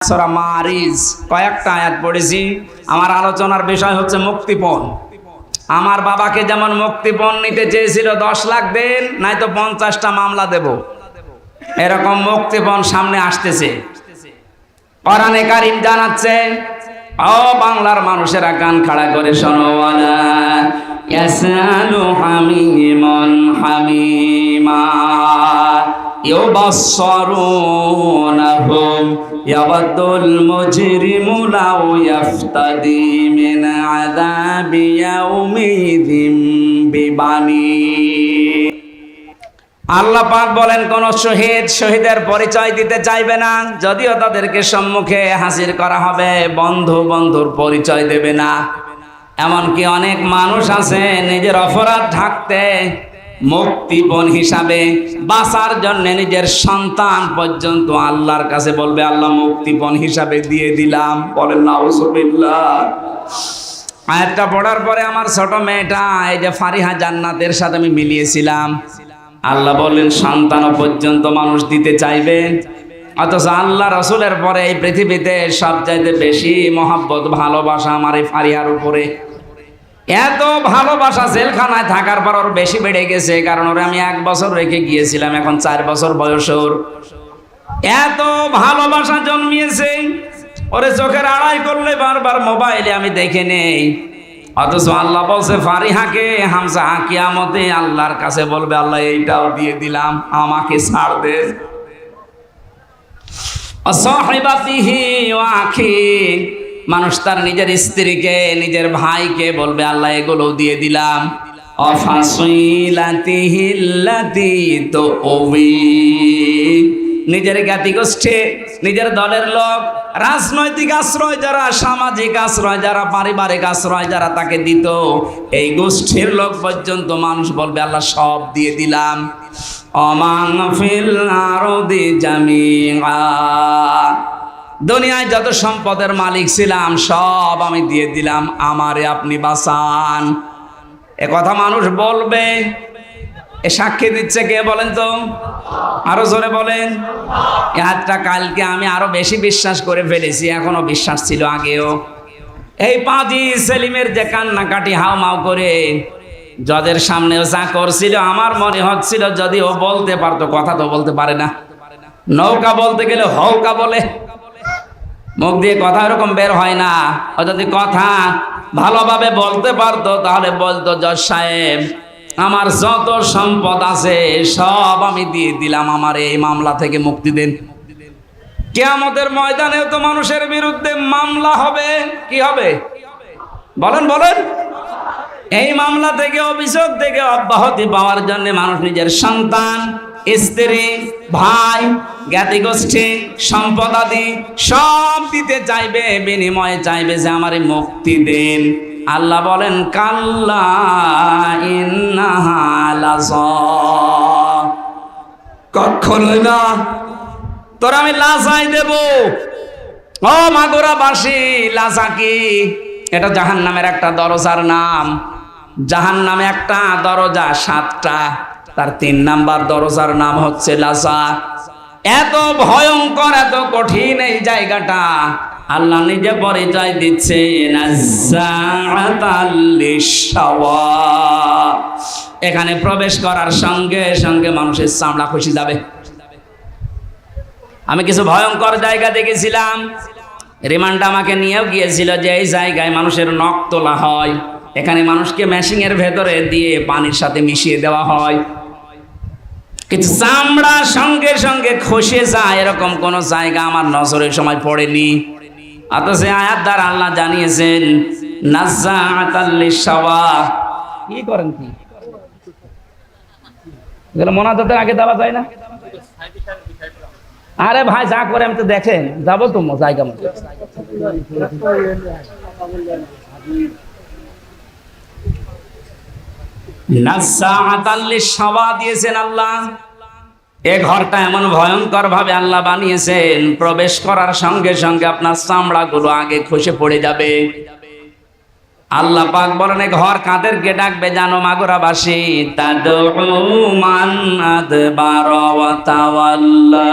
সূরা মারিজ কয়েকটা আয়াত পড়েছি। আমার আলোচনার বিষয় হচ্ছে মুক্তিপণ। আমার বাবাকে যেমন মুক্তিপণ নিতে চেয়েছিল 10 লাখ দেন, নয়তো 50টা মামলা দেব, এরকম মুক্তিপণ সামনে আসতেছে। কোরআনে কারীম জানাচ্ছে, ও বাংলার মানুষেরা কান খাড়া করে শোনো, ওয়ালা ইয়াসালু হামিমুন হামিমা ইউবাসসিরুনহুম ইয়াওয়াদুল মুজরিমু লাউ ইয়াফতাদি মিন আযাবি ইয়াউমিযিন বিবানি। আল্লাহ পাক বলেন, কোন শহীদের পরিচয় দিতে চাইবে না, যদিও তাদেরকে সম্মুখে হাজির করা হবে, বন্ধুর পরিচয় দেবে না। এমনকি অনেক মানুষ আছে নিজের অপরাধ ঢাকতে মুক্তিপণ হিসাবে বাঁচার জন্য নিজের সন্তান পর্যন্ত আল্লাহর কাছে বলবে, আল্লাহ মুক্তিপণ হিসাবে দিয়ে দিলাম। বলেন নাউজুবিল্লাহ। আয়াতটা পড়ার পরে আমার ছোট মেয়েটা, এই যে ফারিহা জান্নাতের সাথে আমি মিলিয়েছিলাম, আল্লাহ বললেন সন্তানও পর্যন্ত মানুষ দিতে চাইবে, অথচ আল্লাহ রসুলের পরে এই পৃথিবীতে সবচাইতে বেশি মহব্বত ভালোবাসা আমার এই ফারিহার উপরে। এত ভালোবাসা জেলখানায় থাকার পর ওর বেশি বেড়ে গেছে, কারণ ওরে আমি 1 বছর রেখে গিয়েছিলাম, এখন 4 বছর বয়স ওর। এত ভালোবাসা জন্মিয়েছে, ওরে চোখের আড়াই করলে বারবার মোবাইলে আমি দেখে নেই। অথচ আল্লাহ বলছে ফারিহাকে, হামজা কিয়ামতে আল্লাহর কাছে বলবে, আল্লাহ এইটাও দিয়ে দিলাম, আমাকে ছাড় দে। সাহিবাতিহি ওয়া আখি, মানুষ তার নিজের স্ত্রীকে, নিজের ভাইকে বলবে, আল্লাহ এগুলো দিয়ে দিলাম। অফাসিলাতিহিল্লাতি তুওয়ি, নিজের জ্ঞাতি গোষ্ঠী, নিজের দলের লোক, রাজনৈতিক আশ্রয় যারা, সামাজিক আশ্রয় যারা, পারিবারিক আশ্রয় যারা তাকে দিত, এই গোষ্ঠীর লোক পর্যন্ত মানুষ বলবে, আল্লাহ সব দিয়ে দিলাম। অমান ফিল আরদি জামিআ, দুনিয়ায় যত সম্পদের মালিক ছিলাম সব আমি দিয়ে দিলাম, আমারে আপনি বাঁচান। এ কথা মানুষ বলবে। এ সাক্ষী দিচ্ছে কে বলেন তো? আরো জোরে বলেন। এই হাতটা কালকে আমি আরো বেশি বিশ্বাস করে ফেলেছি, এখনো বিশ্বাস ছিল আগেও। এই পাজি সেলিমের যে কান্নাকাটি হাউমাউ করে যাদের সামনেও যা করছিল, আমার মনে হচ্ছিল যদি ও বলতে পারতো, কথা তো বলতে পারে না, নৌকা বলতে গেলে হৌকা বলে, মুখ দিয়ে কথা এরকম বের হয় না। ও যদি কথা ভালোভাবে বলতে পারতো তাহলে বলতো, জজ সাহেব আমার যত সম্পদ আছে সব আমি দিয়ে দিলাম, আমার এই মামলা থেকে মুক্তি দেন। কিয়ামতের ময়দানেও তো মানুষের বিরুদ্ধে মামলা হবে। কি হবে বলেন বলেন? এই মামলা থেকে, অভিযোগ থেকে অব্যাহতি পাওয়ার জন্য মানুষ নিজের সন্তান, স্ত্রী, ভাই, জ্ঞাতি গোষ্ঠী, সম্পদাদি সব দিতে চাইবে, বিনিময়ে চাইবে যে আমারে মুক্তি দেন। আল্লাহ বলেন, কাল্লা ইন্নাহা লাযা, কখনোই না, তোর আমি লাজাই দেব। ও মাগুরাবাসী, লাজা কি? এটা জাহান্নামের একটা দরজার নাম। জাহান্নামে একটা দরজা 7টা, তার 3 নাম্বার দরজার নাম হচ্ছে লাজা। এত ভয়ঙ্কর, এত কঠিন এই জায়গাটা, আল্লাহ নিজে পরিচয় দিচ্ছে, নাজ্জাআতাল লিশাওয়া। এখানে প্রবেশ করার সঙ্গে সঙ্গে মানুষের চামড়া খসে যাবে। আমি কিছু ভয়ঙ্কর জায়গা দেখেছিলাম, রিমান্ড আমাকে নিয়েও গিয়েছিল, যে এই জায়গায় মানুষের নখ তোলা হয়, এখানে মানুষকে মেশিনের ভেতরে দিয়ে পানির সাথে মিশিয়ে দেওয়া হয়, কিছু চামড়া সঙ্গে সঙ্গে খসে যায়, এরকম কোন জায়গা আমার নজরের সময় পড়েনি। অথচ আয়াত দ্বারা আল্লাহ জানিয়েছেন, নাজ্জাআতাল লিশাওয়া। কি করেন কি এগুলো মোনাজাতের আগে দেওয়া যায় না? আরে ভাই যা করে আমি তো দেখেন, যাবো তো জায়গা মতো। নাজ্জাআতাল লিশাওয়া দিয়েছেন আল্লাহ। এ ঘরটা এমন ভয়ঙ্কর ভাবে আল্লাহ বানিয়েছেন, প্রবেশ করার সঙ্গে সঙ্গে আপনার চামড়াগুলো আগে খসে পড়ে যাবে। আল্লাহ পাক বলেন, এই ঘর কাদেরকে ডাকবে জানো মাগুরাবাসী? তাদউ মান আদবারা ওয়া তাওয়াল্লা।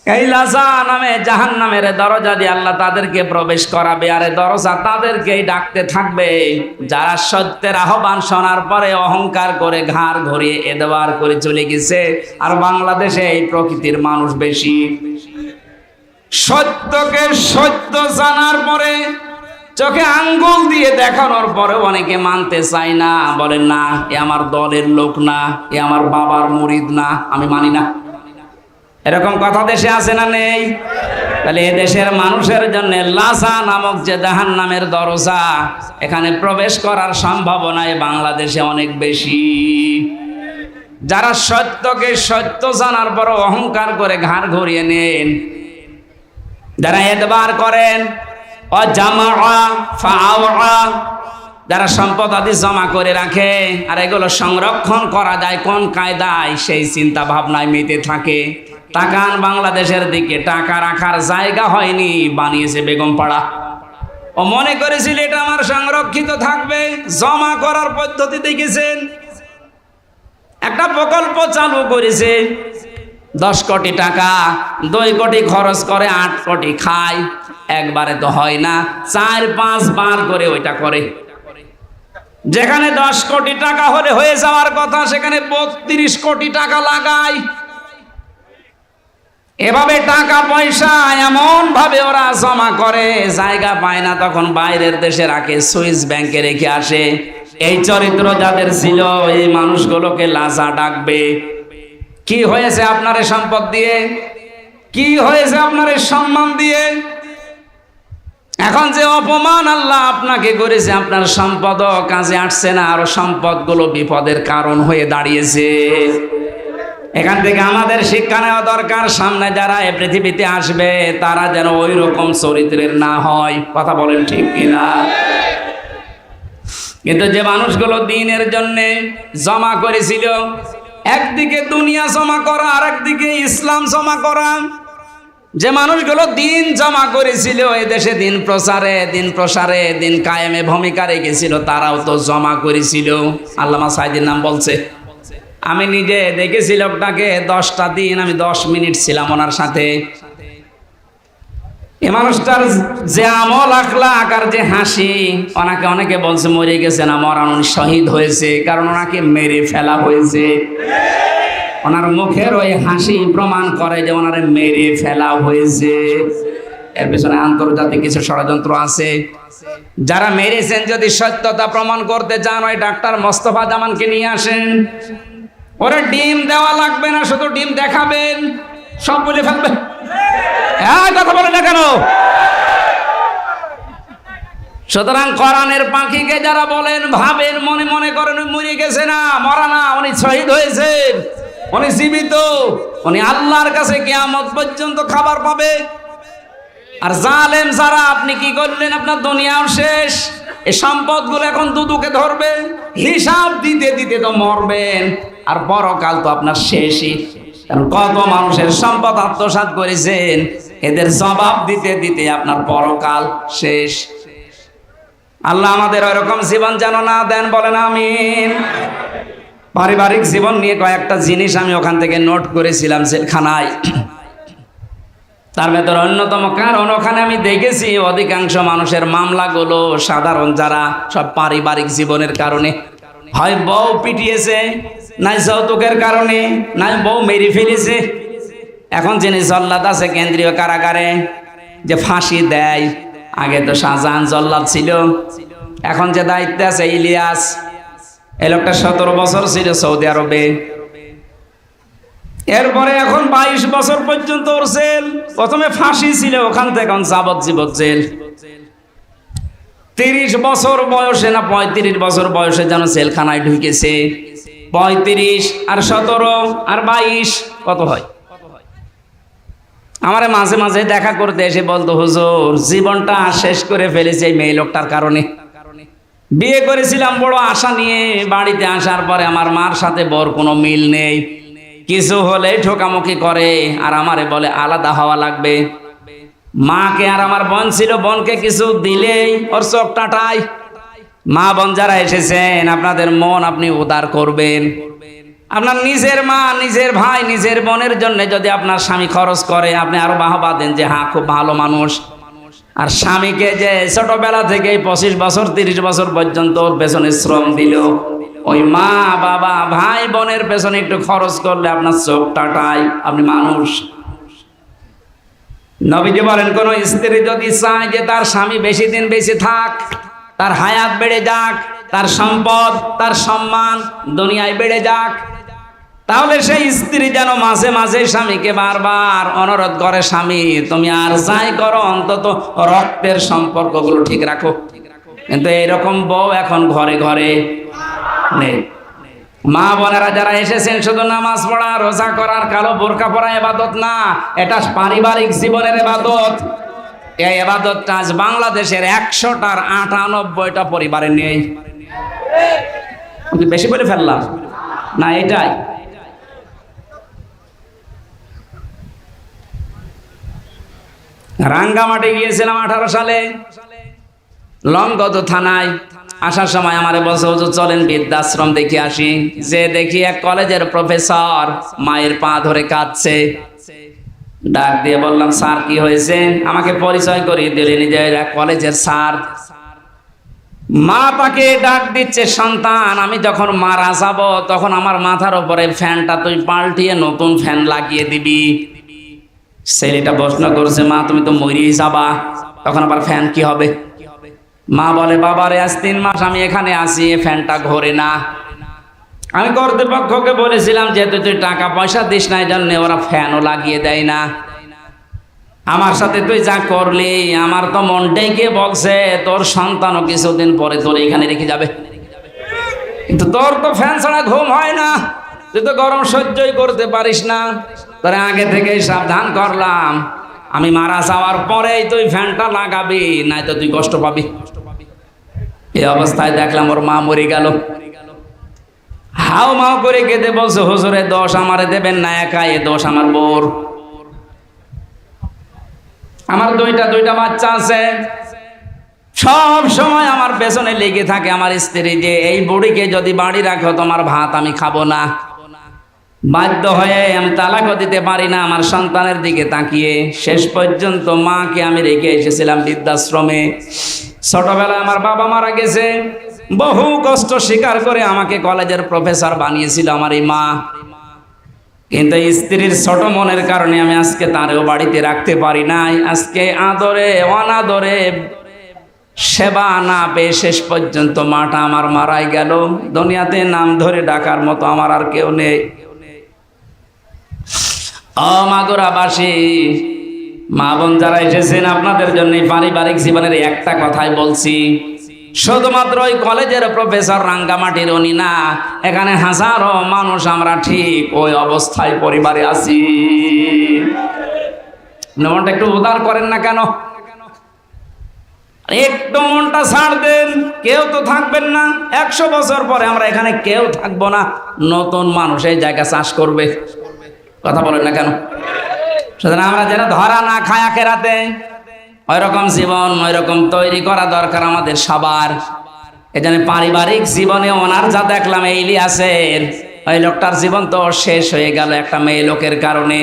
এই লাজা নামে জাহান্নামের দরজা দিয়ে আল্লাহ তাদেরকে প্রবেশ করাবে, আর এই দরজা তাদেরকেই ডাকতে থাকবে যারা সত্যের আহ্বান শোনার পরে অহংকার করে ঘাড় ঘুরিয়ে এদবার করে চলে গেছে। আর বাংলাদেশে এই প্রকৃতির মানুষ বেশি। সত্যকে সত্য জানার পরে চোখে আঙ্গুল দিয়ে দেখানোর পরে অনেকে মানতে চায় না, বলেন না এ আমার দলের লোক না, এ আমার বাবার মুরিদ না, আমি মানি না। এরকম কথা দেশে আছে না নেই? তাহলে এ দেশের মানুষের জন্য লাসা নামক যে জাহান্নামের দরজা, এখানে প্রবেশ করার সম্ভাবনা বাংলাদেশে অনেক বেশি। যারা সত্যকে সত্য জানার পর অহংকার করে ঘাড় ঘুরিয়ে নেন, যারা এতবার করেন, যারা সম্পদ আদি জমা করে রাখে আর এগুলো সংরক্ষণ করা যায় কোন কায়দায়, সেই চিন্তা ভাবনায় মেতে থাকে। তাকান বাংলাদেশের দিকে, টাকা রাখার জায়গা হয়নি, বানিয়েছে বেগমপাড়া। ও মনে করেছিল এটা আমার সংরক্ষিত থাকবে, জমা করার পদ্ধতি দেখেছেন। একটা প্রকল্প চালু করেছে, 10 কোটি টাকা, 2 কোটি খরচ করে 8 কোটি খায়। একবারে তো হয় না, 4-5 বার করে ওইটা করে। যেখানে 10 কোটি টাকা হলে হয়ে যাওয়ার কথা, সেখানে 32 কোটি টাকা লাগায়। এভাবে টাকা পয়সা এমন ভাবে ওরা জমা করে, জায়গা পায় না তখন বাইরের দেশে রাখে, সুইস ব্যাংকে রেখে আসে। এই চরিত্র যাদের ছিল, এই মানুষগুলোকে লাজা ডাকবে। কি হয়েছে আপনার সম্পদ দিয়ে? কি হয়েছে আপনার সম্মান দিয়ে? এখন যে অপমান আল্লাহ আপনাকে করেছে, আপনার সম্পদ কাজে আসছে না, আর সম্পদগুলো বিপদের কারণ হয়ে দাঁড়িয়েছে। এখান থেকে আমাদের শিক্ষা নেওয়া দরকার, সামনে যারা এ পৃথিবীতে আসবে তারা যেন ওই রকম চরিত্রের না হয়। কথা বলেন ঠিক কিনা? কিন্তু যে মানুষগুলো দিনের জন্য জমা করেছিল, একদিকে দুনিয়া জমা করা, আর একদিকে ইসলাম জমা করা। যে মানুষগুলো দিন জমা করেছিল, এই দেশে দিন প্রসারে দিন কায়েমে ভূমিকা রেখেছিল, তারাও তো জমা করেছিল। আল্লামা সাইদির নাম বলছে, আমি নিজে দেখেছি লোকটাকে 10টা দিন আমি 10 মিনিট ছিলাম ওনার সাথে। এই মানুষটার যে আমল আখলাক আর যে হাসি, ওনাকে অনেকে বলছে মরে গেছে না, মরান, উনি শহীদ হয়েছে, কারণ ওনাকে মেরে ফেলা হয়েছে। ওনার মুখের ওই হাসি প্রমাণ করে যে ওনারে মেরে ফেলা হয়েছে। এর পেছনে আন্তর্জাতিক কিছু ষড়যন্ত্র আছে। যারা মেরেছেন যদি সত্যতা প্রমাণ করতে চান, ওই ডাক্তার মোস্তফা জামানকে নিয়ে আসেন। ওরা ডিম দেওয়া লাগবে না, শুধু ডিম দেখাবেন, সব বলে ফেলবে। কথা বলে না কেন? সুতরাং কোরআনের পাখিকে যারা বলেন, ভাবেন, মনে মনে করেন মরে গেছে না, মরা না, উনি শহীদ হয়েছেন, উনি জীবিত, উনি আল্লাহর কাছে কিয়ামত পর্যন্ত খাবার পাবে। আর জালেম যারা, আপনি কি করলেন? আপনার দুনিয়াও শেষ, এই সম্পদগুলো এখন দুদুকে ধরবে, হিসাব দিতে দিতে তো মরবেন, আর পরকাল তো আপনার শেষই। কারণ কত মানুষের সম্পদ আত্মসাৎ করেছেন, এদের জবাব দিতে দিতে আপনার পরকাল শেষ। আল্লাহ আমাদের ওইরকম জীবন যেন না দেন, বলেন আমিন। পারিবারিক জীবন নিয়ে কয়েকটা জিনিস আমি ওখান থেকে নোট করেছিলাম জেলখানায়। তার ভেতর অন্যতম কারণ, ওখানে আমি দেখেছি অধিকাংশ মানুষের মামলাগুলো সাধারণ যারা, সব পারিবারিক জীবনের কারণে। হয় বউ পিটিয়েছে, নাই যৌতুকের কারণে, নাই বউ মেরে ফেলেছে। এখন যিনি জল্লাদ আছে কেন্দ্রীয় কারাগারে, যে ফাঁসি দেয়, আগে তো শাহজাহান জল্লাদ ছিল, এখন যে দায়িত্বে আছে ইলিয়াস, এই লোকটা 17 বছর ছিল সৌদি আরবে। এরপরে এখন 22 বছর পর্যন্ত ওর জেল। প্রথমে ফাঁসি ছিল, ওখান থেকে এখন যাবজ্জীবন জেল। 30 বছর বয়সে না 35 বছর বয়সে যেন জেলখানায় ঢুকেছে। 35 আর 17 আর 22 কত হয়? আমার মাঝে মাঝে দেখা করতে এসে বলতো, হুজুর জীবনটা শেষ করে ফেলেছে এই মেয়ে লোকটার কারণে। বিয়ে করেছিলাম বড় আশা নিয়ে, বাড়িতে আসার পরে আমার মার সাথে বর কোনো মিল নেই, কিছু হলে ঠোকামুখি করে, আর আমারে বলে আলাদা হওয়া লাগবে। মাকে, আর আমার বোন ছিল, বোনকে কিছু দিলেই ওর চোখ টাটায়। মা বোন যারা এসেছেন, আপনাদের মন আপনি উদার করবেন, আপনার নিজের মা, নিজের ভাই, নিজের বোনের জন্য যদি আপনার স্বামী খরচ করে, আপনি আরো বাহবা দেন যে হ্যাঁ খুব ভালো মানুষ। আর স্বামীকে যে ছোটবেলা থেকে 25 বছর 30 বছর পর্যন্ত ওর পেছনে শ্রম দিল, ওই মা বাবা ভাই বোনের পেছনে একটু খরচ করলে আপনার চোখ টাটায়, আপনি মানুষ। নবীজি বলেন কোন স্ত্রী যদি চায় যে তার স্বামী বেশি দিন বেঁচে থাক, তার হায়াত বেড়ে যাক, তার সম্পদ তার সম্মান দুনিয়ায় বেড়ে যাক, তাহলে সেই স্ত্রী যেন মাঝে মাঝে স্বামীকে বারবার অনুরোধ করে, স্বামী তুমি আর যাই করো অন্তত রক্তের সম্পর্কগুলো ঠিক রাখো। কিন্তু এরকম বউ এখন ঘরে ঘরে নেই। মা বোনেরা যারা এসেছেন, শুধু নামাজ পড়া রোজা করার কালো বোরকা পরা ইবাদত না, এটা পারিবারিক জীবনের ইবাদত। এই ইবাদতটা আজ বাংলাদেশের 100টার 98টা পরিবারে নেই। বেশি বলে ফেললাম না? এটাই রাঙ্গামাটি গিয়েছিলাম 18 সালে, লংগদু থানায়। আসার সময় আমারে বলছে হুজুর চলেন বৃদ্ধাশ্রম দেখে আসি। যে দেখি এক কলেজের প্রফেসর মায়ের পা ধরে কাঁদছে। ডাক দিয়ে বললাম স্যার কি হয়েছে? আমাকে পরিচয় করিয়ে দিলেন যে এক কলেজের স্যার। মা তাকে ডাক দিচ্ছে, সন্তান আমি যখন মারা যাব তখন আমার মাথার উপরে ফ্যানটা তুই পাল্টিয়ে নতুন ফ্যান লাগিয়ে দিবি। ছেলেটা প্রশ্ন করছে, মা তুমি তো মরেই যাবা, তখন আবার ফ্যান কি হবে? মা বলে বাবারে আজ 3 মাস আমি এখানে আছি, ফ্যানটা ঘোরে না। আমি কর্তৃপক্ষকে বলেছিলাম যেহেতু তুই টাকা পয়সা দিস না, এই জন্য ওরা ফ্যানও লাগিয়ে দেয় না। আমার সাথে তুই যা করলি আমার তো মনটাই কে বলছে তোর সন্তানও কিছুদিন পরে তোর এখানে রেখে যাবে, কিন্তু তোর তো ফ্যান ছাড়া ঘুম হয় না, তুই তো গরম সহ্যই করতে পারিস না। তোরে আগে থেকেই সাবধান করলাম, আমি মারা যাওয়ার পরেই তুই ফ্যানটা লাগাবি, নাই তো তুই কষ্ট পাবি। এই অবস্থায় দেখলাম ওর মা মরে গেল। হাও মাও করে কেঁদে বলছে হুজুরে দোষ আমারে দেবেন না, একা এ দোষ আমার বোর। আমার দুইটা বাচ্চা আছে, সব সময় আমার পেছনে লেগে থাকে আমার স্ত্রী যে এই বুড়িকে যদি বাড়ি রাখো তোমার ভাত আমি খাবো না। বাধ্য হয়ে আমি তালাকও দিতে পারি না আমার সন্তানের দিকে তাকিয়ে। শেষ পর্যন্ত মাকে আমি রেখে এসেছিলাম বৃদ্ধাশ্রমে। ছোটবেলায় আমার বাবা মারা গেছে, বহু কষ্ট স্বীকার করে আমাকে কলেজের প্রফেসর বানিয়েছিল আমার এই মা। কিন্তু স্ত্রীর ছোট মনের কারণে আমি আজকে তারেও বাড়িতে রাখতে পারি নাই। আজকে আদরে অনাদরে সেবা না পেয়ে শেষ পর্যন্ত মাটা আমার মারাই গেল। দুনিয়াতে নাম ধরে ডাকার মতো আমার আর কেউ নেই। মাগুরাবাসী মা বোন যারা এসেছেন, আপনাদের জন্য পারিবারিক জীবনের একটা কথাই বলছি, শুধুমাত্র ওই কলেজের প্রফেসর রাঙ্গামাটির উনি না, এখানে হাজারো মানুষ আমরা ঠিক ওই অবস্থায় পরিবারে আছি। মনটা একটু উদার করেন না কেন? একটু মনটা ছাড় দেন, কেউ তো থাকবেন না। 100 বছর পরে আমরা এখানে কেউ থাকবো না, নতুন মানুষ এই জায়গা চাষ করবে। কথা বলেন না কেন? সুতরাং আমরা যেন ধরা না খায় আখেরাতে, ওই রকম জীবন ওই রকম তৈরি করা দরকার আমাদের সবার। এজন্য পারিবারিক জীবনে ওনার যা দেখলাম এই ইলিয়াসের, ওই লোকটার জীবন তো শেষ হয়ে গেল একটা মেয়ে লোকের কারণে।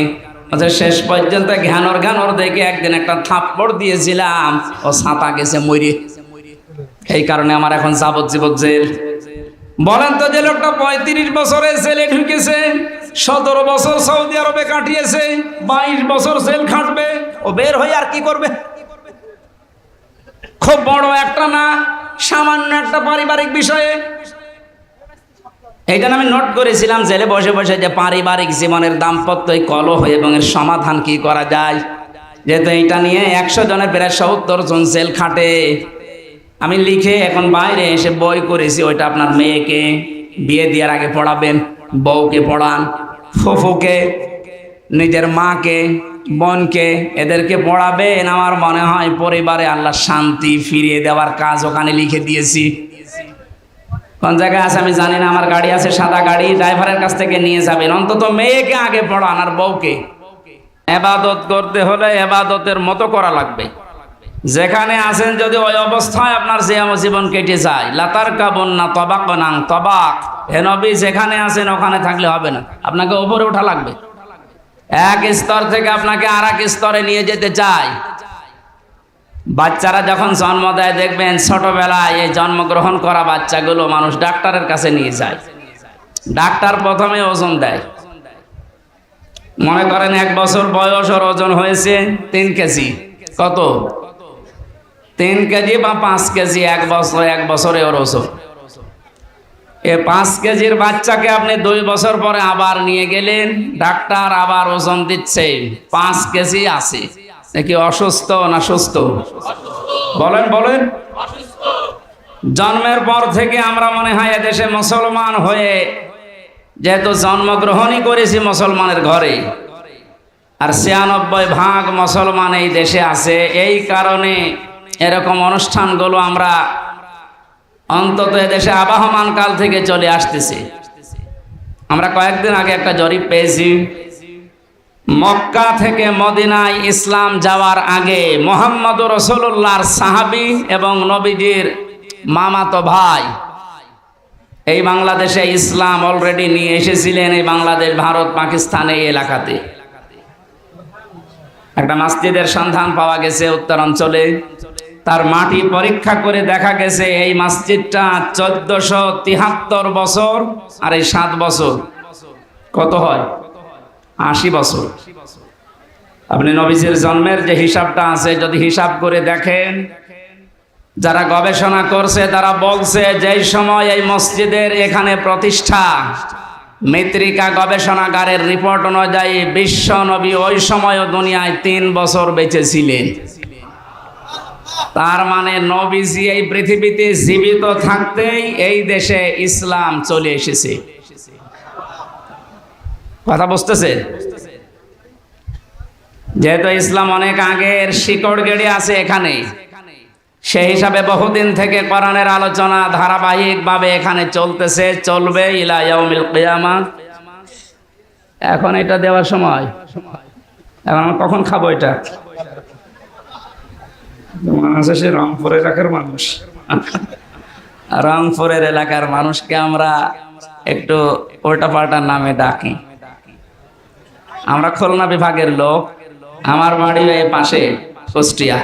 শেষ পর্যন্ত ঘ্যানর দেখে একদিন একটা থাপ্পড় দিয়েছিলাম, ও ছাতা গেছে মরে। এই কারণে আমার এখন যাবজ্জীবন জেল। বলেন তো, যে লোকটা 35 বছরে জেলে ঢুকেছে, 17 বছর সৌদি আরবে কাটিয়েছে, 22 বছর জেল খাটবে, ও বের হয়ে আর কি করবে? খুব বড় একটা না, সামান্য একটা পারিবারিক বিষয়ে। এইটা আমি নোট করেছিলাম জেলে বসে বসে, যে পারিবারিক জীবনের দাম্পত্য কলহ এবং এর সমাধান কি করা যায়। যেহেতু এইটা নিয়ে 100 জনের প্রায় 70 জন জেল খাটে। আমি লিখে এখন বাইরে এসে বই করেছি, ওইটা আপনার মেয়েকে বিয়ে দেওয়ার আগে পড়াবেন, বউকে পড়ান, ফুফুকে, নিজের মাকে, বোনকে, এদেরকে পড়াবেন। আমার মনে হয় পরিবারে আল্লাহ শান্তি ফিরিয়ে দেওয়ার কাজ ওখানে লিখে দিয়েছি। কোন জায়গায় আছে আমি জানি না, আমার গাড়ি আছে, সাদা গাড়ি, ড্রাইভারের কাছ থেকে নিয়ে যাবেন। অন্তত মেয়েকে আগে পড়ান আর বউকে। ইবাদত করতে হলে ইবাদতের মতো করা লাগবে। যেখানে আছেন যদি ওই অবস্থায় আপনার জীবন কেটে যায়, লাতার কাবন্না তবাক নাং তবাক, হে নবী যেখানে আছেন ওখানে থাকলে হবে না, আপনাকে উপরে ওঠা লাগবে। এক স্তর থেকে আপনাকে আর এক স্তরে নিয়ে যেতে চাই। বাচ্চারা যখন জন্ম দেয় দেখবেন ছোটবেলায় এই জন্মগ্রহণ করা বাচ্চাগুলো মানুষ ডাক্তারের কাছে নিয়ে যায়। ডাক্তার প্রথমে ওজন দেয়, মনে করেন 1 বছর বয়স ওর ওজন হয়েছে 3 কেজি। কত? 3 কেজি বা 5 কেজি। 1 বছরে ওর ওজন। এ 5 কেজির বাচ্চাকে আপনি 2 বছর পরে আবার নিয়ে গেলেন, ডাক্তার আবার ওজন দিচ্ছে 5 কেজি আছে। নাকি অসুস্থ না সুস্থ? বলেন বলেন। জন্মের পর থেকে আমরা মনে হয় এদেশে মুসলমান হয়ে, যেহেতু জন্মগ্রহণই করেছি মুসলমানের ঘরে, আর 96% মুসলমান এই দেশে আছে, এই কারণে এরকম অনুষ্ঠানগুলো আমরা অন্তত এদেশে আবহমান কাল থেকে চলে আসতেছে। আমরা কয়েকদিন আগে একটা জরিপ পেয়েছি, মক্কা থেকে মদিনায় ইসলাম যাওয়ার আগে মুহাম্মদুর রাসূলুল্লাহর সাহাবী এবং নবীজির মামাতো ভাই এই বাংলাদেশে ইসলাম অলরেডি নিয়ে এসেছিলেন। এই বাংলাদেশ, ভারত, পাকিস্তান এই এলাকাতে একটা মসজিদের সন্ধান পাওয়া গেছে উত্তরাঞ্চলে। তার মাটি পরীক্ষা করে দেখা গেছে এই মসজিদটা 1473 বছর, আর এই 7 বছর কত হয়? 80 বছর। আপনি নবীজির জন্মের যে হিসাবটা আছে যদি হিসাব করে দেখেন, যারা গবেষণা করছে তারা বলছে যেই সময় এই মসজিদের এখানে প্রতিষ্ঠা, মৃত্তিকা গবেষণাগারের রিপোর্ট অনুযায়ী বিশ্ব নবী ওই সময়ও দুনিয়ায় 3 বছর বেঁচে ছিলেন। তার মানে নবীজি এই পৃথিবীতে জীবিত থাকতেই এই দেশে ইসলাম চলে এসেছে। কথা বুঝতেছে? যেহেতু ইসলাম অনেক আগের শিকড় গেড়ে আছে এখানে, সেই হিসাবে বহুদিন থেকে কোরআনের আলোচনা ধারাবাহিকভাবে এখানে চলতেছে, চলবে ইলা ইয়াউমিল কিয়ামা। এখন এটা দেওয়ার সময়, এখন আমরা কখন খাবো এটা? আছে সে রংপুর এলাকার মানুষ, রংপুরের এলাকার মানুষকে আমরা একটু উল্টাপাল্টা নামে ডাকি। আমরা খুলনা বিভাগের লোক, আমার বাড়ি এই পাশে কুষ্টিয়া।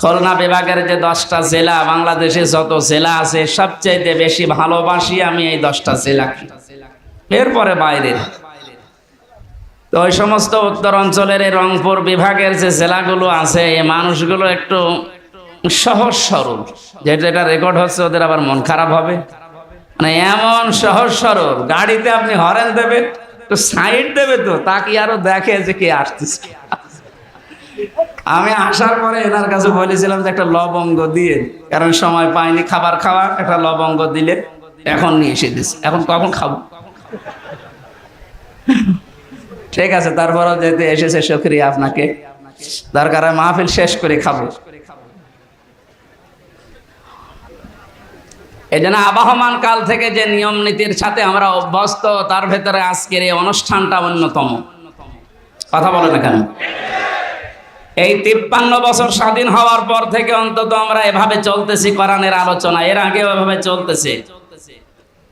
খুলনা বিভাগের যে 10টা জেলা, বাংলাদেশে যত জেলা আছে সবচেয়ে বেশি ভালোবাসি আমি এই 10টা জেলাকে, এরপরে বাইরের। তো ওই সমস্ত উত্তর অঞ্চলের এই রংপুর বিভাগের যে জেলাগুলো আছে, এই মানুষগুলো একটু সহজ সরল। যেটা এটা রেকর্ড হচ্ছে, ওদের আবার মন খারাপ হবে। মানে এমন সহজ সরল, গাড়িতে আপনি হরেন দেবেন তো সাইড দেবে, তো তাকে আরো দেখে যে কে আসতেছে। আমি আসার পরে এনার কাছে বলেছিলাম যে একটা লবঙ্গ দিয়ে, কারণ সময় পাইনি খাবার খাওয়া, একটা লবঙ্গ দিলে এখন নিয়ে এসে দিস, এখন কখন খাবো? ঠিক আছে, তারপরও যেতে এসেছে শুকরিয়া আপনাকে, দরকার হয় মাহফিল শেষ করে খাবো। এই জন্য আবহমান কাল থেকে যে নিয়ম নীতির সাথে আমরা অভ্যস্ত, তার ভেতরে আজকের এই অনুষ্ঠানটা অন্যতম। কথা বলে না কেন? এই 53 বছর স্বাধীন হওয়ার পর থেকে অন্তত আমরা এভাবে চলতেছি কোরআনের আলোচনা, এর আগেও এভাবে চলতেছে।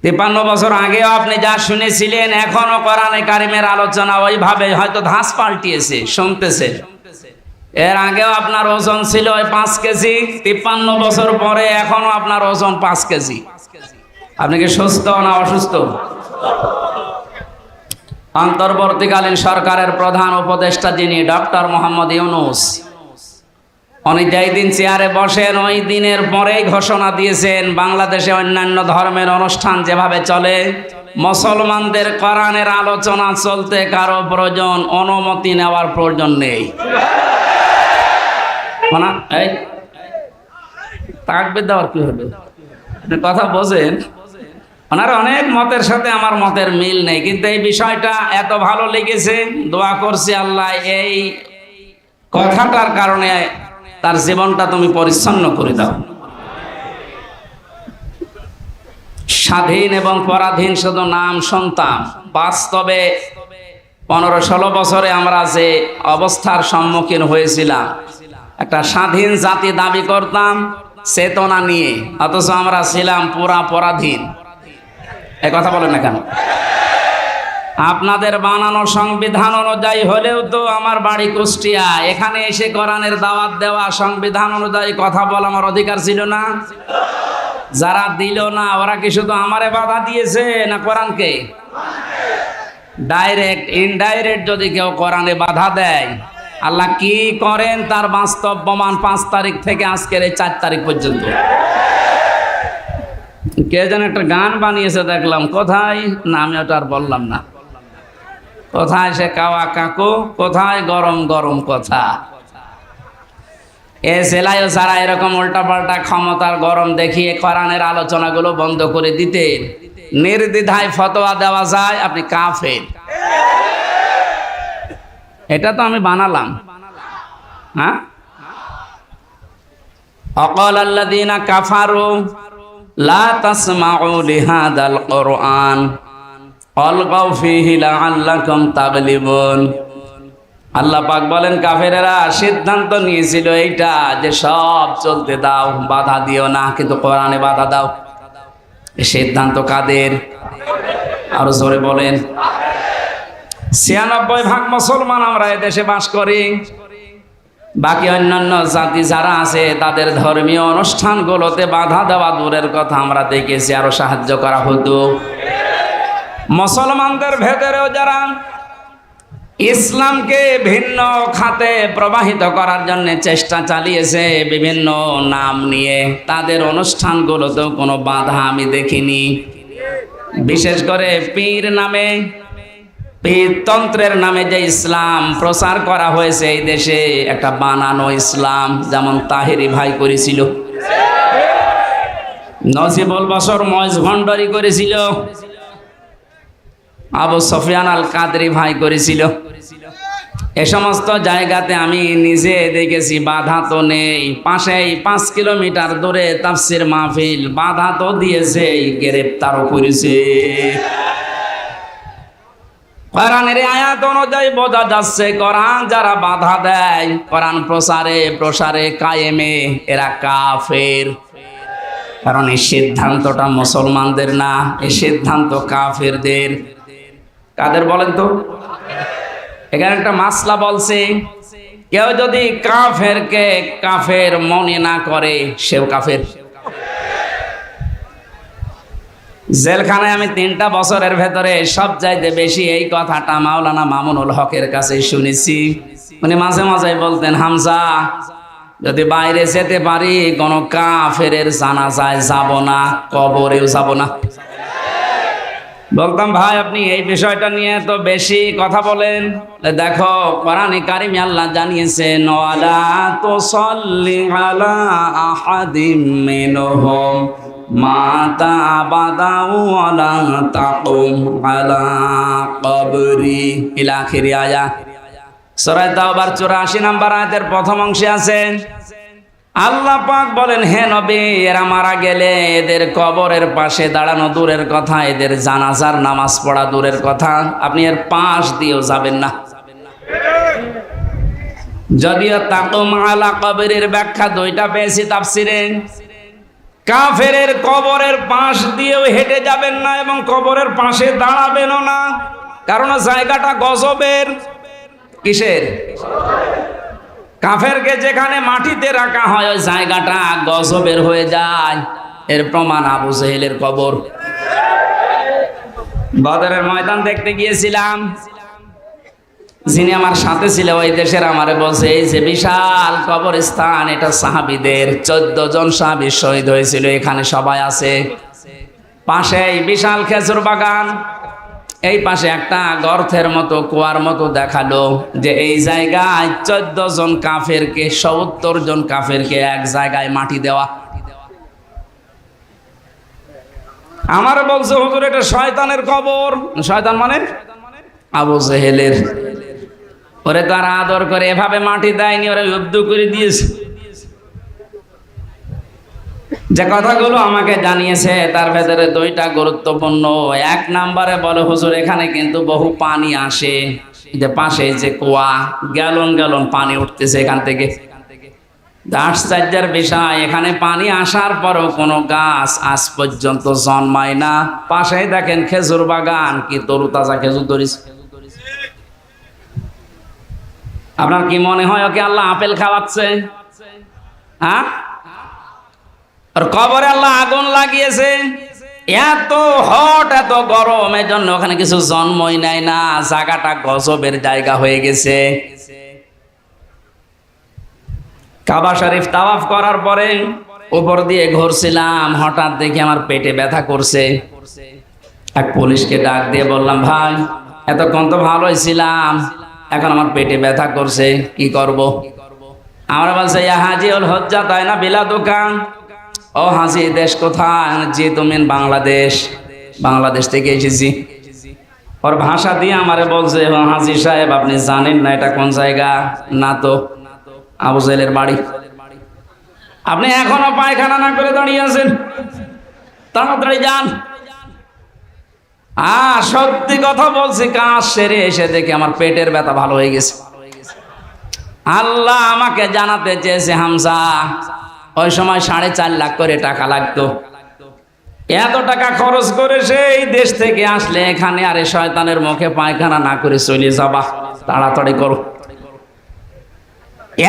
53 বছর আগেও আপনি যা শুনেছিলেন, এখনো কোরআনে কারিমের আলোচনা ওইভাবে, হয়তো ধাঁচ পাল্টিয়েছে, শুনতেছে। এর আগেও আপনার ওজন ছিল ওই 5 কেজি, 53 বছর পরে এখনো আপনার ওজন 5 কেজি। আপনি কি সুস্থ না অসুস্থ? অন্তর্বর্তীকালীন সরকারের প্রধান উপদেষ্টা যিনি, ডক্টর মোহাম্মদ ইউনূস, উনি যেই দিন চেয়ারে বসেন ওই দিনের পরেই ঘোষণা দিয়েছেন, বাংলাদেশে অন্যান্য ধর্মের অনুষ্ঠান যেভাবে চলে, মুসলমানদের কোরআনের আলোচনা চলতে কারো প্রয়োজন, অনুমতি নেওয়ার প্রয়োজন নেই। এই তাকবীর দেওয়ার কি হলো? কথা বোঝেন? ওনার অনেক মতের সাথে আমার মতের মিল নেই, কিন্তু এই বিষয়টা এত ভালো লেগেছে, দোয়া করছি আল্লাহ এই কথাটার কারণে তার জীবনটা তুমি পরিচ্ছন্ন করে দাও। স্বাধীন এবং পরাধীন শুধু নাম শুনতাম, বাস্তবে 15-16 বছরে আমরা যে অবস্থার সম্মুখীন হয়েছিলাম, একটা স্বাধীন জাতি দাবি করতাম চেতনা নিয়ে, অথচ আমরা ছিলাম পুরা পরাধীন। এই কথা বলেন না কেন? আপনাদের বানানো সংবিধান অনুযায়ী হলেও তো আমার বাড়ি কুষ্টিয়া, এখানে এসে কোরআনের দাওয়াত দেওয়া, সংবিধান অনুযায়ী কথা বলা আমার অধিকার ছিল না? যারা দিল না ওরা কি শুধু আমারে বাধা দিয়েছে না কোরআনকে? ডাইরেক্ট ইনডাইরেক্ট যদি কেউ কোরআনে বাধা দেয়, আল্লাহ কি করেন তার বাস্তব প্রমাণ 5 তারিখ থেকে আজকের এই 4 তারিখ পর্যন্ত। কে যেন একটা গান বানিয়েছে দেখলাম, কোথায় না আমি ওটা আর বললাম না। কোথায় সে কাওয়া কাকু, কোথায় গরম গরম কথা। এ সেলাইও সারা এরকম উল্টাপাল্টা ক্ষমতার গরম দেখিয়ে কোরআনের আলোচনাগুলো বন্ধ করে দিতেন, নির্দ্বিধায় ফতোয়া দেওয়া যায় আপনি কাফের। এটা তো আমি বানালাম। হ্যাঁ, অকাল আল্লাযীনা কাফারু লা তাসমাউ লিহাদাল কুরআন আলগাউ ফীহি লাআল্লাকুম তাগলিবুন। আল্লাহ পাক বলেন কাফেরেরা সিদ্ধান্ত নিয়েছিল এইটা যে সব চলতে দাও, বাধা দিও না, কিন্তু কোরআনে বাধা দাও। এই সিদ্ধান্ত কাদের? আরো জোরে বলেন। 96% মুসলমান আমরা এদেশে বাস করি। বাকি অন্যান্য জাতি যারা আছে তাদের ধর্মীয় অনুষ্ঠানগুলোতে বাধা দেওয়া দূরের কথা, আমরা দেখেছি আরো সাহায্য করা হতো। মুসলমানদের ভেতরেও যারা ইসলামকে ভিন্ন খাতে প্রবাহিত করার জন্য চেষ্টা চালিয়েছে বিভিন্ন নাম নিয়ে, তাদের অনুষ্ঠানগুলোতেও কোনো বাধা আমি দেখিনি। বিশেষ করে পীর নামে, পীরতন্ত্রের নামে যে ইসলাম প্রচার করা হয়েছে এই দেশে, একটা বানানো ইসলাম, যেমন তাহেরি ভাই করেছিল, নজিবুল বশর ময়েজ ভণ্ডারি করেছিল, আবু সুফিয়ান আল কাদরি ভাই করেছিল। এ সমস্ত জায়গাতে আমি নিজে দেখেছি বাধা তো নেই। পাশেই 5 কিলোমিটার দূরে তাফসির মাহফিল, বাধা তো দিয়েছে, গ্রেফতারও করেছে। কোরআনের আয়াত অনুযায়ী বোঝা যাচ্ছে কোরআন যারা বাধা দেয় কোরআন প্রসারে প্রসারে কায়েমে, এরা কাফের। কারণ এই সিদ্ধান্তটা মুসলমানদের না, এই সিদ্ধান্ত কাফেরদের। কাদের বলেন তো? এখানে একটা মাসলা বলছে, কেউ যদি কাফেরকে কাফের মনে না করে সেও কাফের। জেলখানায় আমি 3টা বছরের ভেতরে সব চাইতে বেশি এই কথাটা মাওলানা মামুনুল হকের কাছে শুনেছি। উনি মাঝে মাঝে বলতেন, হামজা যদি বাইরে যেতে পারি কোন কাফের জানাজায় যাব না, কবরেও যাব না। বলতাম ভাই আপনি এই বিষয়টা নিয়ে তো বেশি কথা বলেন। দেখো কোরআনে কারিমে আল্লাহ জানিয়েছেন, ওয়ালা তুসাল্লি আলা আহাদিম মিনহুম মাতা আবাদা ওয়ালা তাকুম আলা কবরি ইলা আখিরি আয়াত। সূরা তাওবার 84 নম্বর আয়াতের প্রথম অংশে আছে আল্লাহ পাক বলেন, হে নবী এরা মারা গেলে এদের কবরের পাশে দাঁড়ানো দূরের কথা, এদের জানাজার নামাজ পড়া দূরের কথা, আপনি এর পাশ দিয়েও যাবেন না। যদিও তাকুম আলা কবরের ব্যাখ্যা 2টা পেয়েছি তাফসিরে। কাফেরের কবরের পাশ দিয়েও হেঁটে যাবেন না এবং কবরের পাশে দাঁড়াবেনও না, কারণ জায়গাটা গজবের। কিসের? কাফেরকে যেখানে মাটিতে রাখা হয় ওই জায়গাটা গজবের হয়ে যায়। এর প্রমাণ আবু জেহেলের কবর। বদরের ময়দান দেখতে গিয়েছিলাম, যিনি আমার সাথে ছিল ওই দেশের আমারে বলছে, এই যে বিশাল কবরস্থান এটা সাহাবীদের, 14 জন সাহাবী শহীদ হয়েছিল, এখানে সবাই আছে। পাশেই বিশাল খেজুর বাগান, এই পাশে একটা গর্তের মতো কুয়ার মতো দেখালো যে এই জায়গায় 14 জন কাফেরকে, 70 জন কাফেরকে এক জায়গায় মাটি দেওয়া। আমার বলছে হুজুর এটা শয়তানের কবর। শয়তান মানে আবু জেহেলের। ওরে তারা আদর করে এভাবে মাটি দেয়নি, ওরা যুদ্ধ করে দিয়েছে। যে কথাগুলো আমাকে জানিয়েছে তার ভেতরে 2টা গুরুত্বপূর্ণ। 1 নম্বরে বলে হুজুর এখানে কিন্তু বহু পানি আসে, যে পাশে যে কুয়া, গ্যালন গ্যালন পানি উঠতেছে এখান থেকে। আশ্চর্যের বিষয়, এখানে পানি আসার পরও কোনো গাছ আজ পর্যন্ত জন্মায় না। পাশেই দেখেন খেজুর বাগান, কি তরুতাজা খেজুর ধরেছে। আপনার কি মনে হয় ওকে আল্লাহ আপেল খাওয়াচ্ছে? হ্যাঁ, আর কবরে আল্লাহ আগুন লাগিয়েছে, এত হট এত গরম, এর জন্য ওখানে কিছু জন্মই নেয় না। জায়গাটা গজবের জায়গা হয়ে গেছে। কাবা শরীফ তাওয়াফ করার পরে উপর দিয়ে ঘুরছিলাম, হঠাৎ দেখি আমার পেটে ব্যথা করছে। এক পুলিশকে ডাক দিয়ে বললাম, ভাই এতক্ষণ তো ভালোই ছিলাম, এখন আমার পেটে ব্যথা করছে, কি করব? আমরা বলছে, ইয়া হাজি উল হজ্জা তাই না বিলা দোকান। ও হাজি, দেশ কোথায়? জি তুমি বাংলাদেশ। বাংলাদেশ থেকে এসেছি। ওর ভাষা দিয়ে আমারে বলছে, হাজি সাহেব আপনি জানেন না এটা কোন জায়গা? না তো। আবু জাহেলের বাড়ি। আপনি এখনো পায়খানা না করে দাঁড়িয়ে আছেন, তাড়াতাড়ি যান। সত্যি কথা বলছি, কাজ সেরে এসে দেখে আমার পেটের ব্যথা ভালো হয়ে গেছে। আল্লাহ আমাকে জানাতে চেয়েছে, হামজা ওই সময় 4.5 লাখ করে টাকা লাগতো, এত টাকা খরচ করে সেই দেশ থেকে আসলে এখানে আরে শয়তানের মুখে পায়খানা না করে চলে যাবা, তাড়াতাড়ি করো।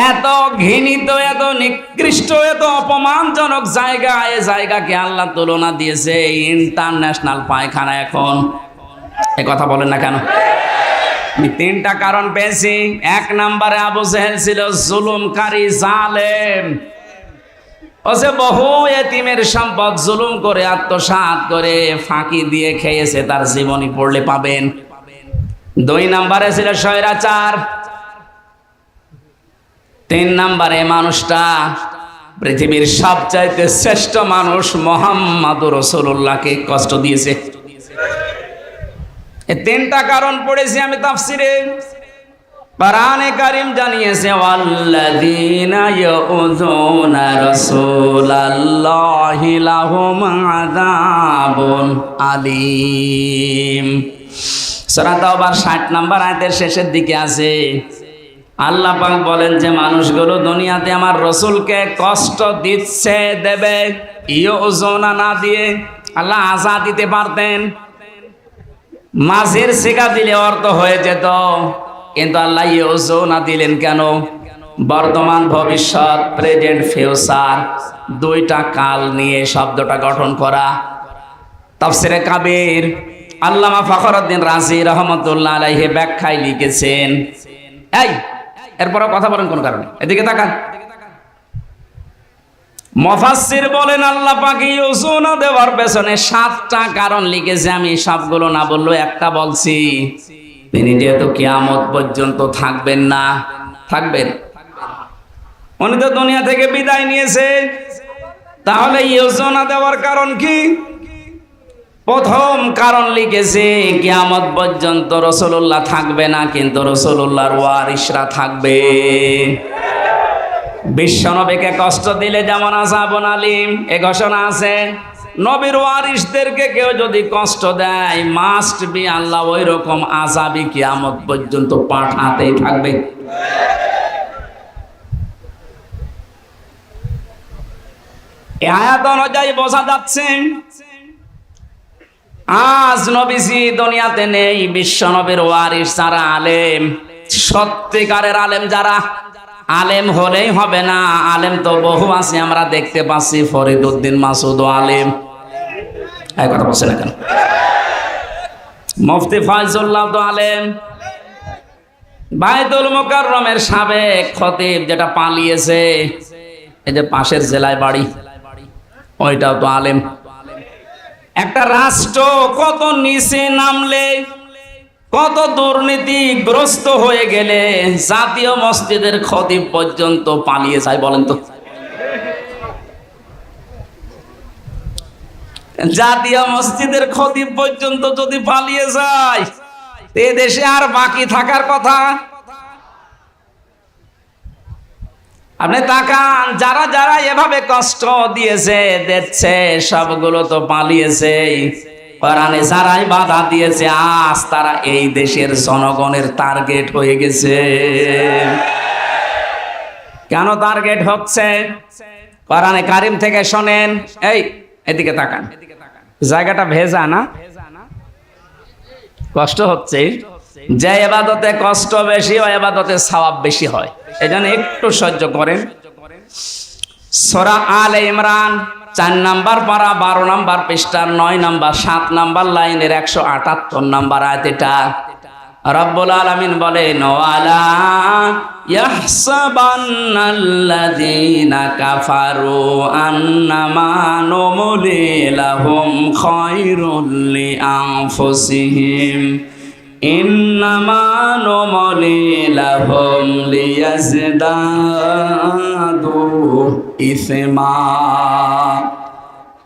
এত ঘৃণিত, এত নিকৃষ্ট, এত অপমানজনক জায়গা, এই জায়গাকে আল্লাহ তুলনা দিয়েছে ইন্টারন্যাশনাল পায়খানা। এখন এ কথা বলেন না কেন? আমি 3টা কারণ পেয়েছি। 1 নম্বরে আবু জেহেল ছিল জুলুমকারী, জালেম। ও যে বহু এতিমের সম্পদ জুলুম করে আত্মসাৎ করে ফাঁকি দিয়ে খেয়েছে, তার জীবনী পড়লে পাবেন। 2 নম্বরে ছিল স্বৈরাচার। 3 নম্বরে মানুষটা পৃথিবীর সবচাইতে শ্রেষ্ঠ মানুষ মুহাম্মদুর রাসূলুল্লাহকে কষ্ট দিয়েছে। এই 3টা কারণ পড়েছি আমি তাফসিরে। কোরআনে কারীম জানিয়েছে, ওয়াল্লাযীনা ইয়াউযুনা রাসূলাল্লাহি লাহুম আযাবুন আলীম। সূরা তাওবার 60 নম্বর আয়াতের শেষের দিকে আছে, আল্লাহ পাক বলেন যে মানুষগুলো দুনিয়াতে আমার রসুলকে কষ্ট দিচ্ছে, দেবে। ইউযুনা না দিয়ে আল্লাহ আযা দিতে পারতেন, মাঝের শিখা দিলে অর্থ হয়ে যেত, কিন্তু আল্লাহ ইউযুনা দিলেন কেন? বর্তমান ভবিষ্যৎ, প্রেজেন্ট ফিউচার, 2টা কাল নিয়ে শব্দটা গঠন করা। তাফসিরে কাবীর আল্লামা ফখরুদ্দিন রাজি রহমাতুল্লাহ আলাইহি ব্যাখ্যায় লিখেছেন, এই এরপর কথা বলেন কোন কারণে? এদিকে তাকান। মুফাসসির বলেন আল্লাহ পাক ইউযুনা দেওয়ার পেছনে 7টা কারণ লিখেছে। আমি সবগুলো না বললেও একটা বলছি। তিনি যেহেতু কিয়ামত পর্যন্ত থাকবেন না, থাকবেন, উনি তো দুনিয়া থেকে বিদায় নিয়েছে, তাহলে ইউযুনা দেওয়ার কারণ কি? প্রথম কারণ লিখেছে, কিয়ামত পর্যন্ত রাসূলুল্লাহ থাকবে না, কিন্তু রাসূলুল্লাহর ওয়ারিসরা থাকবে। বিশ্বনবীকে কষ্ট দিলে যেমন আযাবুন আলীম এ ঘোষণা আছে, নবীর ওয়ারিসদেরকে কেউ যদি কষ্ট দেয়, মাস্ট বি আল্লাহ ওই রকম আযাবই কিয়ামত পর্যন্ত পাঠাতেই থাকবে। এই আয়াত অনুযায়ী বোঝা যাচ্ছে আজ নবীজি দুনিয়াতে নেই, বিশ্ব নবীর ওয়ারিস যারা আলেম, সত্যিকারের আলেম যারা, আলেম হলেই হবে না, আলেম তো বহু আছে আমরা দেখতে পাচ্ছি। ফরিদউদ্দিন মাসুদ আলেম, এই কথা বলছে না কেন? মুফতি ফয়জুল্লাহ তো আলেম। বাইতুল মুকাররমের সাবেক খতিব যেটা পালিয়েছে, এই যে পাশের জেলায় বাড়ি, ওইটাও তো আলেম। একটা রাষ্ট্র কত নিচে নামলে, কত দুর্নীতিগ্রস্ত হয়ে গেলে জাতীয় মসজিদের খতিব পর্যন্ত পালিয়ে যায়, বলেন তো? জাতীয় মসজিদের খতিব পর্যন্ত যদি পালিয়ে যায়, এ দেশে আর বাকি থাকার কথা? আপনি তাকান, যারা যারা এভাবে কষ্ট দিয়েছে, দিচ্ছে, সবগুলো তো পালিয়েছে। কোরআনে যারাই বাধা দিয়েছে, আজ তারা এই দেশের জনগণের টার্গেট হয়ে গেছে। কেন টার্গেট হচ্ছে? কোরআনে কারিম থেকে শোনেন। এদিকে তাকান, জায়গাটা ভেজা না? কষ্ট হচ্ছে। যে ইবাদতে কষ্ট বেশি ওই ইবাদতে সওয়াব বেশি হয়, এজন্য একটু সহ্য করেন। সূরা আলে ইমরান 4 নাম্বার পারা 12 নাম্বার পৃষ্ঠার 9 নাম্বার 7 নাম্বার লাইনের 178 নাম্বার আয়াত। এটা রব্বুল আলামিন বলেন, ওয়ালা ইয়াহসাবান্নাল্লাযীনা কাফারু আন্নামা নুমলি লাহুম খায়রুল লিআনফুসিহিম ইন্নামা নুমলি লাহুম লিয়াজদাদু ইসমা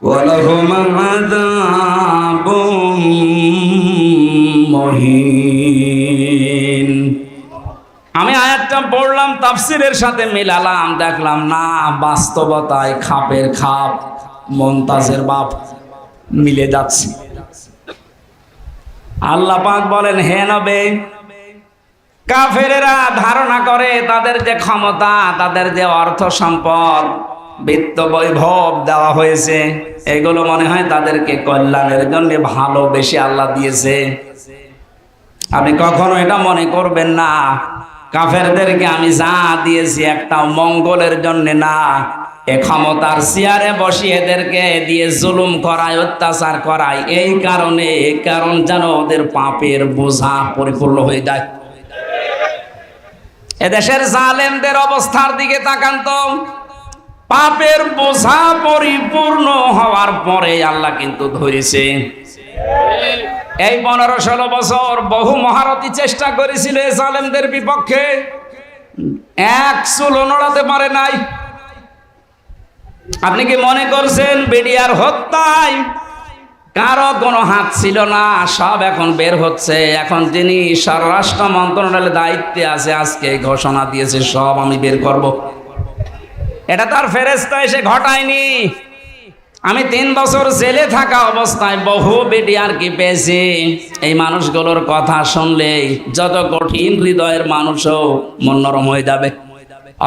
ওয়া লাহুম আযাবুম মুহিন। আমি আয়াতটা পড়লাম, তাফসীরের সাথে মিলালাম, দেখলাম না বাস্তবতায় খাপের খাপ মুনতাজের বাপ মিলে যাচ্ছে। আল্লাহ পাক বলেন, হে নবী, কাফেরেরা ধারণা করে তাদের যে ক্ষমতা, তাদের যে অর্থ সম্পদ, বিত্ত বৈভব দেওয়া হয়েছে, এগুলো মনে হয় তাদেরকে কল্যাণের জন্য ভালোবেসে আল্লাহ দিয়েছে। আপনি কখনো এটা মনে করবেন না কাফেরদেরকে আমি যা দিয়েছি একটাও মঙ্গলের জন্য না। এ ক্ষমতার চেয়ারে বসিয়ে এদেরকে দিয়ে জুলুম করায়, অত্যাচার করায়, এই কারণে, কারণ যেন ওদের পাপের বোঝা পরিপূর্ণ হয়ে যায়। এদেশের জালেমদের অবস্থার দিকে তাকান তো, পাপের বোঝা পরিপূর্ণ হওয়ার পরে আল্লাহ কিন্তু ধরেছে। এই 15-16 বছর বহু মহারথী চেষ্টা করেছিল এই জালেমদের বিপক্ষে, এক চুল নড়াতে পারে নাই। আপনি কি মনে করছেন বিডিআর হত্যায় কারো কোনো হাত ছিল না? সব এখন বের হচ্ছে। এখন যিনি স্বরাষ্ট্র মন্ত্রণালয়ের দায়িত্বে আছে আজকে ঘোষণা দিয়েছে সব আমি বের করব। এটা তার ফেরেশতা এসে ঘটায়নি। আমি 3 বছর জেলে থাকা অবস্থায় বহু বিডিআর কি পেয়েছি। এই মানুষগুলোর কথা শুনলে যত কঠিন হৃদয়ের মানুষও মন নরম হয়ে যাবে,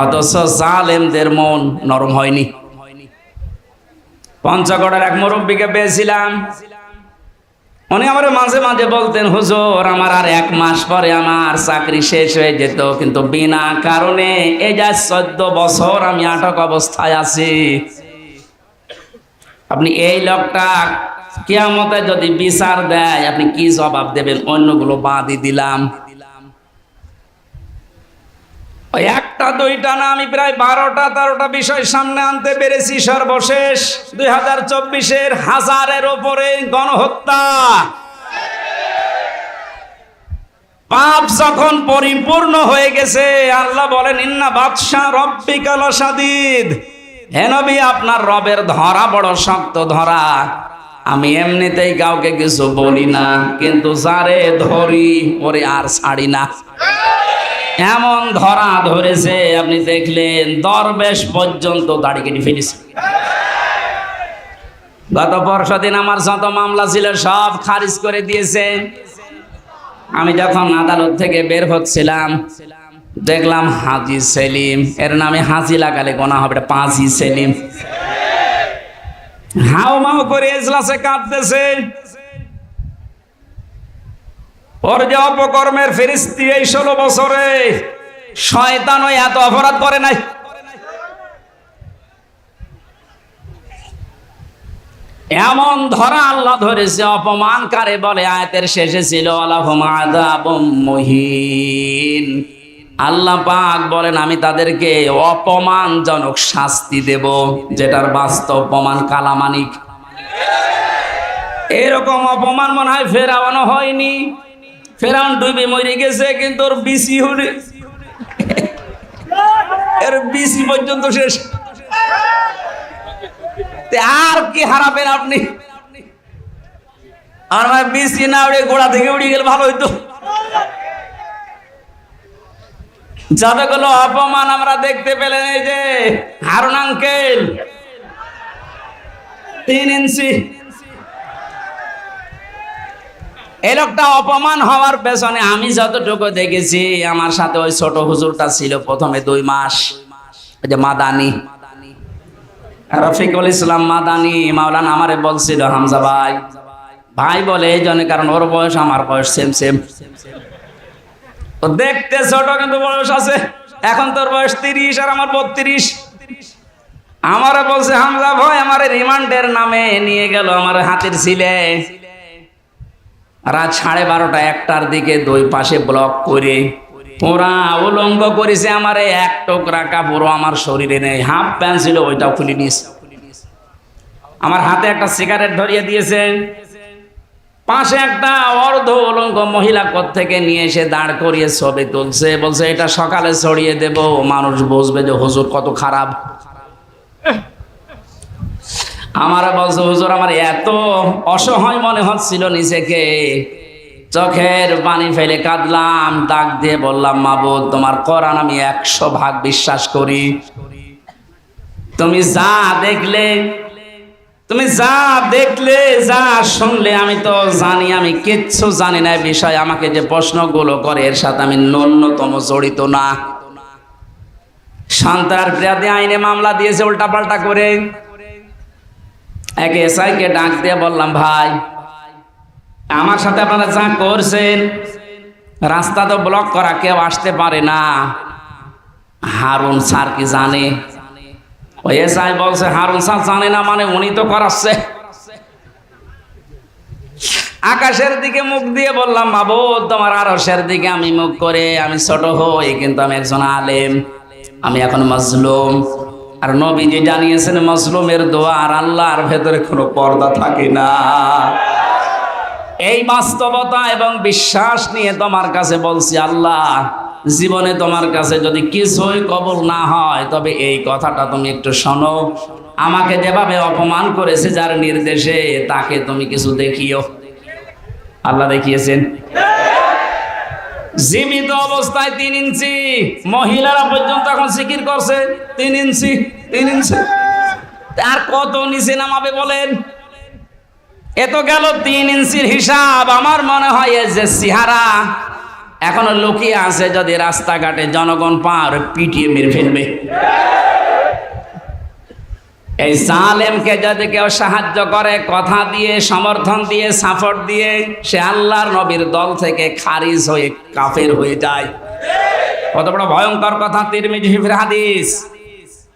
অথচ জালেমদের মন নরম হয়নি। পঞ্চগড়ের এক মুরব্বীকে পেয়েছিলাম, উনি আমার মাঝে মাঝে বলতেন, হুজুর আমার আর 1 মাস পরে আমার চাকরি শেষ হয়ে যেত, কিন্তু বিনা কারণে এই যা 14 বছর আমি আটক অবস্থায় আছি। আপনি এই লোকটা কিয়ামতে যদি বিচার দেয় আপনি কি জবাব দেবেন? অন্যগুলো বাদই দিলাম, ওই একটা দুইটা না, আমি প্রায় 12টা-13টা বিষয় সামনে আনতে পেরেছি। সর্বশেষ 2024-এর 1000-এর উপরে গণহত্যা। পাপ যখন পরিপূর্ণ হয়ে গেছে, আল্লাহ বলেন, ইন্না বাতশা রব্বিকা লাশাদীদ। হে নবী, আপনার রবের ধরা বড় শক্ত ধরা। আমি এমনিতেই কাউকে কিছু বলি না, কিন্তু যারে ধরি ওরে আর ছাড়ি না। এমন ধরা ধরেছে, আপনি দেখলেন দরবেশ পর্যন্ত দাড়ি কেটে ফেলেছে। গত পরশুদিন আমার যত মামলা ছিল সব খারিজ করে দিয়েছে। আমি যখন আদালত থেকে বের হচ্ছিলাম দেখলাম হাজী সেলিম, এর নামে হাজী লাগালে গোনা হবে, এটা পাঁচই সেলিম। হাও মাও করে এজলাসে কাঁদতেছে। ওর যে অপকর্মের ফেরেশতা এই 16 বছরে শয়তানও এত অপরাধ করে নাই। এমন ধরা আল্লাহ ধরেছে, অপমান কারে বলে আয়াতের শেষে ছিল আলাহুম আযাবুম মুহিন। আল্লাহ পাক বলেন আমি তাদেরকে অপমানজনক শাস্তি দেব, যেটার বাস্তব প্রমাণ কালামানিক। এরকম অপমান মনে হয় ফেরাউনও হয়নি। ফেরাউন ডুবে মরে গেছে, কিন্তু ওর বিসি হলে এর বিসি পর্যন্ত শেষ। আর কি হারাবেন আপনি? আমার বিসি না উড়ে গোড়া থেকে উড়ে গেলে ভালো হইতো। যতগুলো অপমান আমরা দেখতে পেলেন, এই যে হারুন আঙ্কেল 3 ইঞ্চি, এই লোকটা অপমান হওয়ার পেছনে আমি যতটুকু দেখেছি, আমার সাথে ওই ছোট হুজুরটা ছিল প্রথমে 2 মাস। ওই যে মাদানি, রফিকুল ইসলাম মাদানি মাওলানা আমারে বলছিল, হামজা ভাই ভাই বলে এই জন্য কারণ ওর বয়স আমার বয়স সেম সেম, তো দেখতে ছোট কিন্তু বয়স আছে। এখন তোর বয়স 30 আর আমার 32। আমারে বলছে হামজা ভাই আমার রিমান্ডের নামে নিয়ে গেল আমার হাতের ছিলে, রাত 12:30 1টার দিকে দুই পাশে ব্লক করে পুরা উলঙ্গ করেছে। আমার এক টুকরা কাপড়ও আমার শরীরে নেই, হাফ প্যান্ট ছিল ওইটাও খুলে নিস। আমার হাতে একটা সিগারেট ধরিয়ে দিয়েছে, পাশে একটা অর্ধ উলঙ্গ মহিলা কোত্থেকে নিয়ে এসে দাঁড় করিয়ে ছবি তুলছে, বলছে এটা সকালে ছড়িয়ে দেব, মানুষ বুঝবে যে হুজুর কত খারাপ। আমার বলছে হুজুর আমার এত অসহায় মনে হচ্ছিল নিজেকে, চোখের পানি ফেলে কাঁদলাম, ডাক দিয়ে বললাম মাবুদ তোমার কোরআন আমি 100% বিশ্বাস করি, তুমি যা দেখলে, তুমি যা দেখলে যা শুনলে আমি তো জানি, আমি কিচ্ছু জানি না বিষয়, আমাকে যে প্রশ্নগুলো করে এর সাথে আমি ন্যূনতম জড়িত না। সন্ত্রাস বিরোধী আইনে মামলা দিয়েছে উল্টাপাল্টা করে। এক এসআইকে ডাক দিয়ে বললাম ভাই আমার সাথে আপনারা যা করছেন, রাস্তা তো ব্লক করা, কেউ আসতে পারে না, হারুন স্যার কি জানে? ওই এসআই বলছে হারুন স্যার জানে না মানে উনি তো করাচ্ছে। আকাশের দিকে মুখ দিয়ে বললাম মাবুদ তোমার আরশের দিকে আমি মুখ করে, আমি ছোট হই কিন্তু আমি একজন আলেম, আমি এখন মাজলুম। আর নবীজি জানিয়েছেন মাজলুমের দোয়া আর আল্লাহর ভেতরে কোনো পর্দা থাকে না। এই বাস্তবতা এবং বিশ্বাস নিয়ে তোমার কাছে বলছি আল্লাহ, জীবনে তোমার কাছে যদি কিছুই কবুল না হয় তবে এই কথাটা তুমি একটু শোনো, আমাকে যেভাবে অপমান করেছে যার নির্দেশে তাকে তুমি কিছু দেখিও। আল্লাহ দেখিয়েছেন জীবিত অবস্থায় 3 ইঞ্চি, মহিলারা পর্যন্ত এখন জিকির করছে 3 ইঞ্চি 3 ইঞ্চি, আর কত নিচে নামাবে বলেন? এত গেল 3 ইঞ্চির হিসাব। আমার মনে হয় যে চেহারা এখনো লুকিয়ে আছে, যদি রাস্তাঘাটে জনগণ পার পিটিয়ে মেরে ফেলবে। এই জালেমকে যদি কেউ সাহায্য করে কথা দিয়ে, সমর্থন দিয়ে, সাপোর্ট দিয়ে, সে আল্লাহর নবীর দল থেকে খারিজ হয়ে কাফের হয়ে যায়। কত বড় ভয়ঙ্কর কথা, তিরমিজি হাদিস।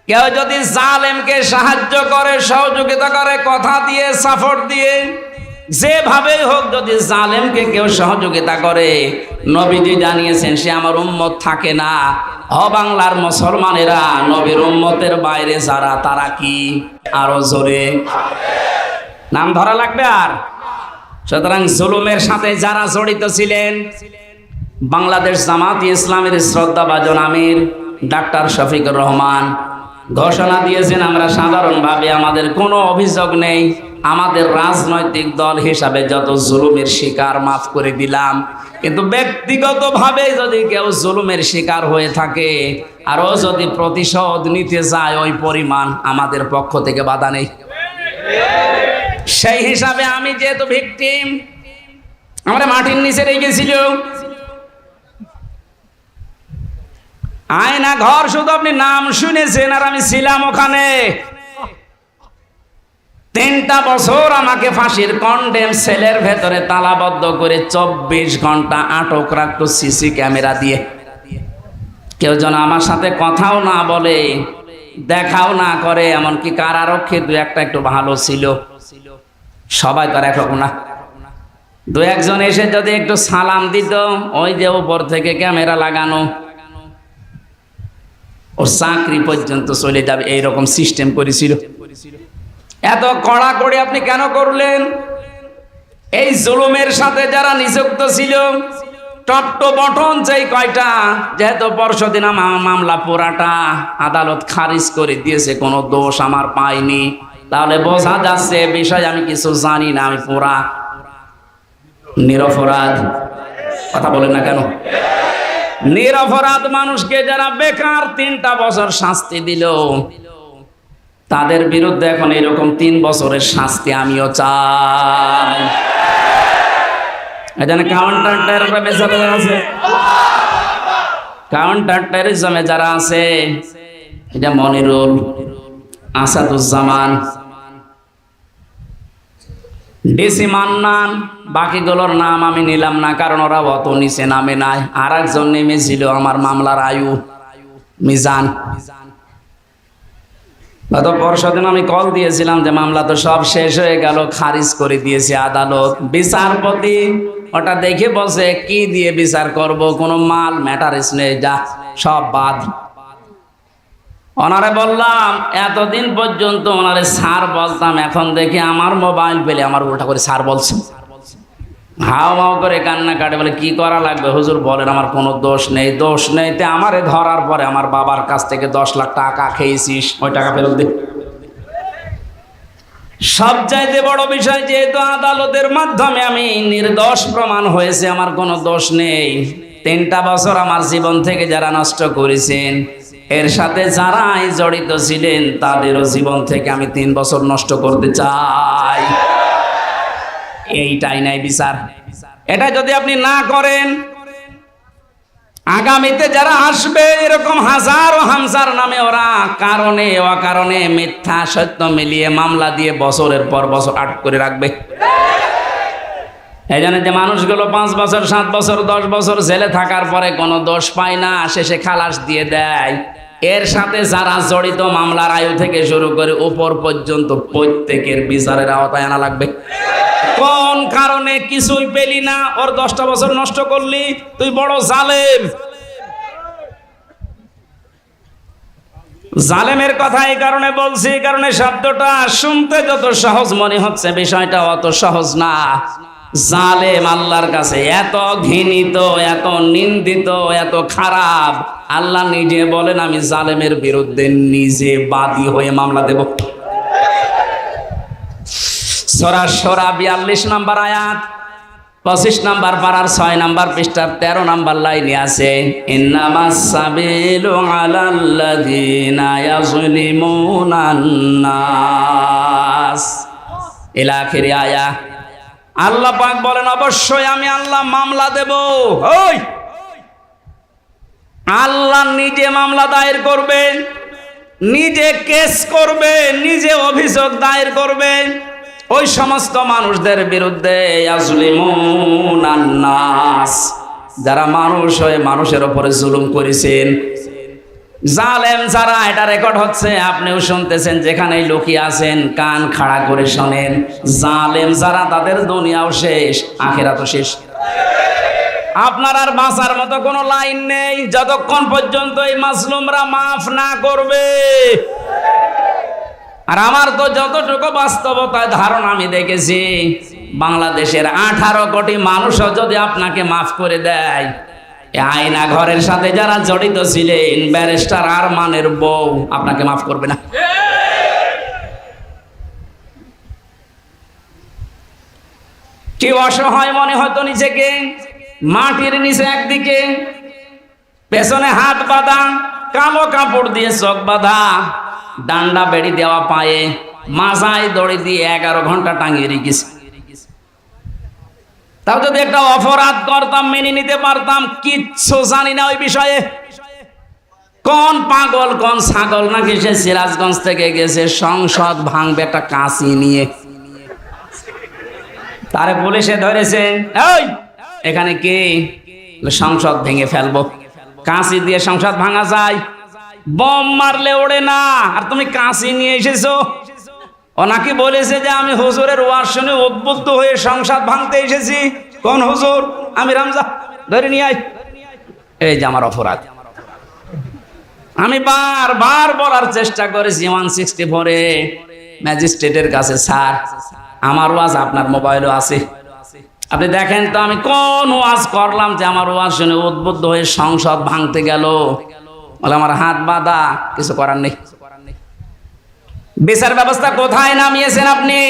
কেউ যদি জালেমকে সাহায্য করে, সহযোগিতা করে, কথা দিয়ে, সাপোর্ট দিয়ে, যেভাবেই হোক যদি জালেমকে কেউ সহযোগিতা করে, নবীজি জানিয়েছেন সে আমার উম্মত থাকে না। বাংলার মুসলমানেরা নবীর উম্মতের বাইরে যারা তারা কি? আরো জোরে নাম ধরা লাগবে। আর সুতরাং জুলুমের সাথে যারা জড়িত ছিলেন, বাংলাদেশ জামাত ইসলামের শ্রদ্ধাভাজন আমির ডাক্তার শফিকুর রহমান ঘোষণা দিয়েছেন আমরা সাধারণভাবে আমাদের কোনো অভিযোগ নেই, আমাদের রাজনৈতিক দল হিসাবে যত জুলুমের শিকার মাফ করে দিলাম, কিন্তু ব্যক্তিগতভাবে যদি কেউ জুলুমের শিকার হয়ে থাকে আরও যদি প্রতিশোধ নিতে যায় ওই পরিমাণ আমাদের পক্ষ থেকে বাধা নেই। সেই হিসাবে আমি যেহেতু ভিকটিম, আমরা মাটির নিচে রেখেছিল আয়না ঘর, শুধু আপনি নাম শুনেছেন আর আমি ছিলাম ওখানে। 3টা বছর আমাকে ফাঁসির কন্ডেম সেলের ভেতরে তালাবদ্ধ করে 24 ঘন্টা আটক রাখতো সিসি ক্যামেরা দিয়ে। কেউ যেন আমার সাথে কথাও না বলে, দেখাও না করে। এমনকি কারারক্ষী 2-1টা একটু ভালো ছিল, সবাই তো একরকম না। 2-1জন এসে যদি একটু সালাম দিত, ওই যে উপর থেকে ক্যামেরা লাগানো, ওর চাকরি পর্যন্ত চলে যাবে, এইরকম সিস্টেম করেছিল। এত কড়াকড়ি আপনি কেন করলেন? এই জুলুমের সাথে যারা নিযুক্ত ছিল, টট্ট বটন যেই কয়টা, যেহেতু পরশুদিন মামলা পুরাটা আদালত খারিজ করে দিয়েছে, কোনো দোষ আমার পাইনি, তাহলে বোঝা যাচ্ছে বিষয় আমি কিছু জানি না, আমি পুরা নিরপরাধ। কথা বলেন না কেন? নিরপরাধ মানুষকে যারা বেকার 3টা বছর শাস্তি দিল, তাদের বিরুদ্ধে এখন এরকম 3 বছরের শাস্তি আমিও চাই। এখানে কাউন্টার টেররিজমে যারা আছে, এটা মনিরুল, আসাদুজ্জামান, ডিসি মান্নান, বাকিগুলোর নাম আমি নিলাম না কারণ ওরা অত নিচে নামে নাই। আর একজন নেমেছিল আমার মামলার আয়ু মিজান। গত পরশুদিন আমি কল দিয়েছিলাম যে মামলা তো সব শেষ হয়ে গেল, খারিজ করে দিয়েছে আদালত। বিচারপতি ওটা দেখে বসে কি দিয়ে বিচার করব, কোনো মাল ম্যাটারিস নেই, যা সব বাদ। ওনারে বললাম এতদিন পর্যন্ত ওনারে স্যার বলতাম, এখন দেখি আমার মোবাইল পেলে আমার উল্টা করে স্যার বলছে। হাও মাও করে কান্না কাটে, বলে কি করা লাগবে হুজুর বলেন, আমার কোনো দোষ নেই। দোষ নেই তে আমারে ধরার পরে আমার বাবার কাছ থেকে 10 লাখ টাকা খেয়েছিস, ওই টাকা ফেরত দে। সবচাইতে বড় বিষয়, যেহেতু আদালতের মাধ্যমে আমি নির্দোষ প্রমাণ হয়েছে, আমার কোনো দোষ নেই। 3টা বছর আমার জীবন থেকে যারা নষ্ট করেছেন, এর সাথে যারাই জড়িত ছিলেন তাদেরও জীবন থেকে আমি 3 বছর নষ্ট করতে চাই। এইটাই নাই বিচার। এটা যদি আপনি না করেন, আগামীতে যারা আসবে এরকম হাজার ও হামজার নামে ওরা কারণে অকারণে মিথ্যা সত্য মিলিয়ে মামলা দিয়ে বছরের পর বছর আটক করে রাখবে। এই জন্য যে মানুষগুলো 5 বছর 7 বছর 10 বছর জেলে থাকার পরে কোনো দোষ পায় না, শেষে খালাস দিয়ে দেয়, এর সাথে যারা জড়িত মামলার আয়ু থেকে শুরু করে উপর পর্যন্ত প্রত্যেকের বিচারের আওতায় আনা লাগবে। কোন কারণে কিছুই পেলি না, ওর 10টা বছর নষ্ট করলি, তুই বড় জালেম। জালেমের কথা এই কারণে বলছি, কারণে শব্দটা শুনতে যত সহজ মনে হচ্ছে বিষয়টা অত সহজ না। জালেম আল্লাহর কাছে এত ঘৃণিত, এত নিন্দিত, এত খারাপ, আল্লাহ নিজে বলেন আমি জালেমের বিরুদ্ধে নিজে বাদী হয়ে মামলা দেব। সূরা শুরা 42 নম্বর আয়াত, 25 নম্বর পারার 6 নম্বর পৃষ্ঠার 13 নম্বর লাইনে আছে, ইন্নামাস সাবিলু আলাল্লাযিনা ইয়াযলিমুনান নাস, ইলা আখিরি আয়া। আল্লাহ পাক বলেন অবশ্যই আমি আল্লাহ মামলা দেব। ওই আল্লাহ নিজে মামলা দায়ের করবে, নিজে কেস করবে, নিজে অভিযোগ দায়ের করবে ওই সমস্ত মানুষদের বিরুদ্ধে, ইয়াজলিমুনান নাস, যারা মানুষ হয়ে মানুষের উপরে জুলুম করেছেন। জালেম যারা, এটা রেকর্ড হচ্ছে, আপনিও শুনতেছেন, যেখানেই লুকিয়ে আছেন কান খাড়া করে শোনেন। জালেম যারা, তাদের দুনিয়াও শেষ, আখিরাতও শেষ। আপনার আর বাঁচার মতো কোনো লাইন নেই যতক্ষণ পর্যন্ত এই মাজলুমরা মাফ না করবে। আর আমার তো যতটুকু বাস্তবতায় ধারণা আমি দেখেছি, বাংলাদেশের 18 কোটি মানুষও যদি আপনাকে মাফ করে দেয়, আয়না ঘরের সাথে যারা জড়িত ছিলেন, ব্যারিস্টার আরমানের বউ আপনাকে মাফ করবে না। কি অসহায় মনে হতো নিজেকে, মাটির নিচে একদিকে, পেছনে হাত বাঁধা, কালো কাপড় দিয়ে চোখ বাঁধা, ডান্ডা বেড়ি দেওয়া পায়ে, মাজায় দড়ি দিয়ে 11 ঘন্টা টাঙিয়ে রেখেছে। তাও যদি একটা অপরাধ করতাম মেনে নিতে পারতাম, কিচ্ছু জানি না ওই বিষয়ে। কোন পাগল কোন ছাগল নাকি সে সিরাজগঞ্জ থেকে গেছে সংসদ ভাঙবে একটা কাঁচি নিয়ে, তারে পুলিশে ধরেছে, এই এখানে কে, সংসদ ভেঙে ফেলবো। কাঁচি দিয়ে সংসদ ভাঙা যায়? বম মারলে ওড়ে না, আর তুমি কাঁচি নিয়ে এসেছো। ও নাকি বলেছে যে আমি হুজুরের ওয়াজ শুনে উদ্বুদ্ধ হয়ে সংসদ ভাঙতে এসেছি। কোন হুজুর? আমি রামজা, ধরে নিয়ে আয়। এই যে আমার অপরাধ। আমি বারবার বলার চেষ্টা করেছি 164-এ ম্যাজিস্ট্রেটের কাছে, স্যার আমার ওয়াজ আপনার মোবাইলও আছে, আপনি দেখেন তো আমি কোন ওয়াজ করলাম যে আমার ওয়াজ শুনে উদ্বুদ্ধ হয়ে সংসদ ভাঙতে গেল। বলে আমার হাত বাঁধা, কিছু করার নেই। বিচার ব্যবস্থা কোথায় নামিয়েছেন আপনি?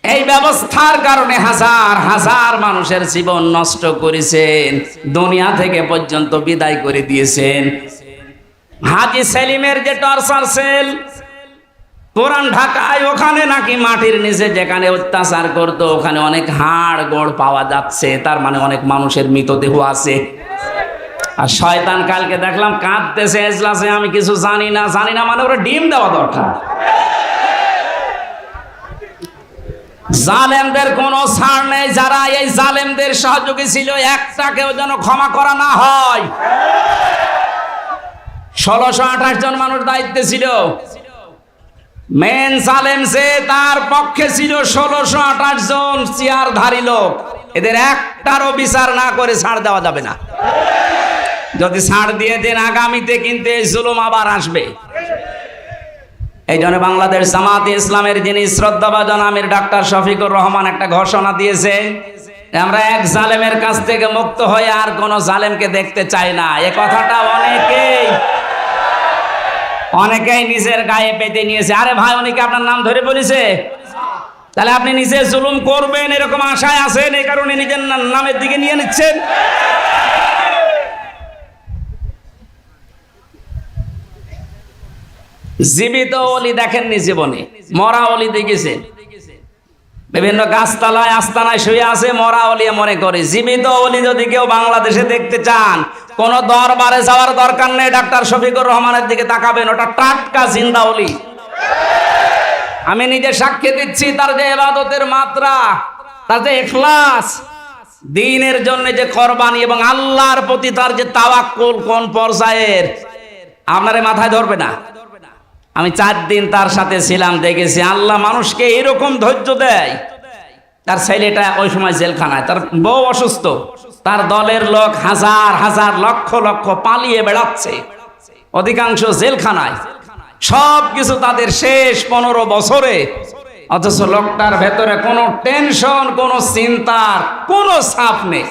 এই ব্যবস্থার কারণে হাজার হাজার মানুষের জীবন নষ্ট করেছেন, দুনিয়া থেকে পর্যন্ত বিদায় করে দিয়েছেন। হাজী সেলিমের যে টর্চার সেল পুরান ঢাকায়, ওখানে নাকি মাটির নিচে যেখানে অত্যাচার করতো ওখানে অনেক হাড় গোড় পাওয়া যাচ্ছে, তার মানে অনেক মানুষের মৃতদেহ আছে। আর শয়তান কালকে দেখলাম কাঁদতেছে এজলাসে, আমি কিছু জানি না মানে ওরা ডিম দেওয়া দরকার। জালেমদের কোনো ছাড় নেই, যারা এই জালেমদের সহযোগী ছিল একটাকেও যেন ক্ষমা করা না হয়। 1628 জন মানুষ দায়িত্বে ছিল, মেন জালেম যে তার পক্ষে ছিল 1628 জন চেয়ারধারী লোক। এদের একটারও বিচার না করে ছাড় দেওয়া যাবে না। যদি ছাড় দিয়ে দেন আগামীতে কিন্তু এই জুলুম আবার আসবে। এই জন্য বাংলাদেশ জামাতে ইসলামের যিনি শ্রদ্ধাভাজন আমির ডাক্তার শফিকুর রহমান একটা ঘোষণা দিয়েছে, আমরা এক জালেমের কাছ থেকে মুক্ত হয়ে আর কোন জালেমকে দেখতে চাই না। এ কথাটা অনেকেই নিজের গায়ে পেতে নিয়েছে। আরে ভাই, অনেকে আপনার নাম ধরে বলেছে, তাহলে আপনি নিজে জুলুম করবেন এরকম আশায় আছেন, এই কারণে নিজের নামের দিকে নিয়ে নিচ্ছেন। জীবিত অলি দেখেননি জীবনে, মরা অলি দেখেছেন। বিভিন্ন গাছতলায় আস্তানায় শুয়ে আছে মরা অলি মনে করে। জীবিত অলি যদি কেউ বাংলাদেশে দেখতে চান, কোন দরবারে যাওয়ার দরকার নেই, ডাক্তার শফিকুর রহমানের দিকে তাকাবেন, ওটা টাটকা জিন্দা অলি। আমি নিজে সাক্ষী দিচ্ছি, তার যে ইবাদতের মাত্রা, তার যে ইখলাস, দ্বীনের জন্য যে কোরবানি এবং আল্লাহর প্রতি তার যে তাওয়াক্কুল কোন পর্যায়ের, আপনারে মাথায় ধরবে না। আমি 4 দিন তার সাথে ছিলাম, দেখেছি আল্লাহ মানুষকে এরকম ধৈর্য দেয়। তার ছেলেটা ওই সময় জেলখানায়, তার বউ অসুস্থ, তার দলের লোক হাজার হাজার লক্ষ লক্ষ পালিয়ে বেড়াচ্ছে, অধিকাংশ জেলখানায়। সব কিছু তাদের শেষ 15 বছরে, অথচ লোকটার ভেতরে কোনো টেনশন, কোনো চিন্তার কোনো চাপ নেই।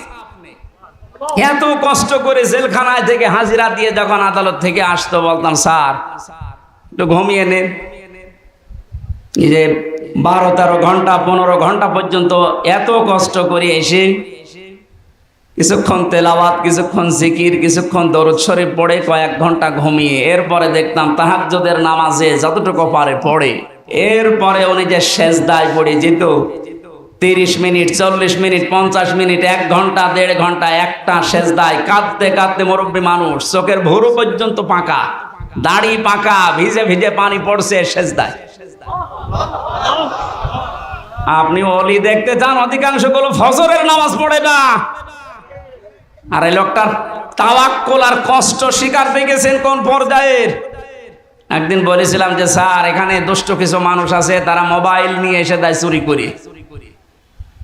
এত কষ্ট করে জেলখানায় থেকে হাজিরা দিয়ে যখন আদালত থেকে আসতো, বলতাম স্যার একটু ঘুমিয়ে নেন। এই যে 12-13 ঘন্টা 15 ঘন্টা পর্যন্ত এত কষ্ট করে এসে কিছুক্ষণ তেলাওয়াত, কিছুক্ষণ জিকির, কিছুক্ষণ দরুদ শরীফ পড়ে কয়েক ঘন্টা ঘুমিয়ে, এরপরে দেখতাম তাহাজ্জুদের নামাজে যতটুকু পারে পড়ে, এরপরে উনি যে সেজদায় পড়ে যেত 30 মিনিট, 40 মিনিট, 50 মিনিট, 1 ঘন্টা, 1.5 ঘন্টা একটা সেজদায় কাঁদতে কাঁদতে, মুরব্বী মানুষ, চোখের ভুরু পর্যন্ত পাকা, দাড়ি পাকা, ভিজে ভিজে পানি পড়ছে সেজদায়। আপনি ওলি দেখতে চান, অধিকাংশ গুলো ফজরের নামাজ পড়ে না। আর এই লোকটার তাওয়াক্কুল আর কষ্ট শিকার দেখেছেন কোন পর্যায়ের। একদিন বলেছিলাম যে স্যার, এখানে দুষ্ট কিছু মানুষ আছে, তারা মোবাইল নিয়ে এসে দেয় চুরি করে।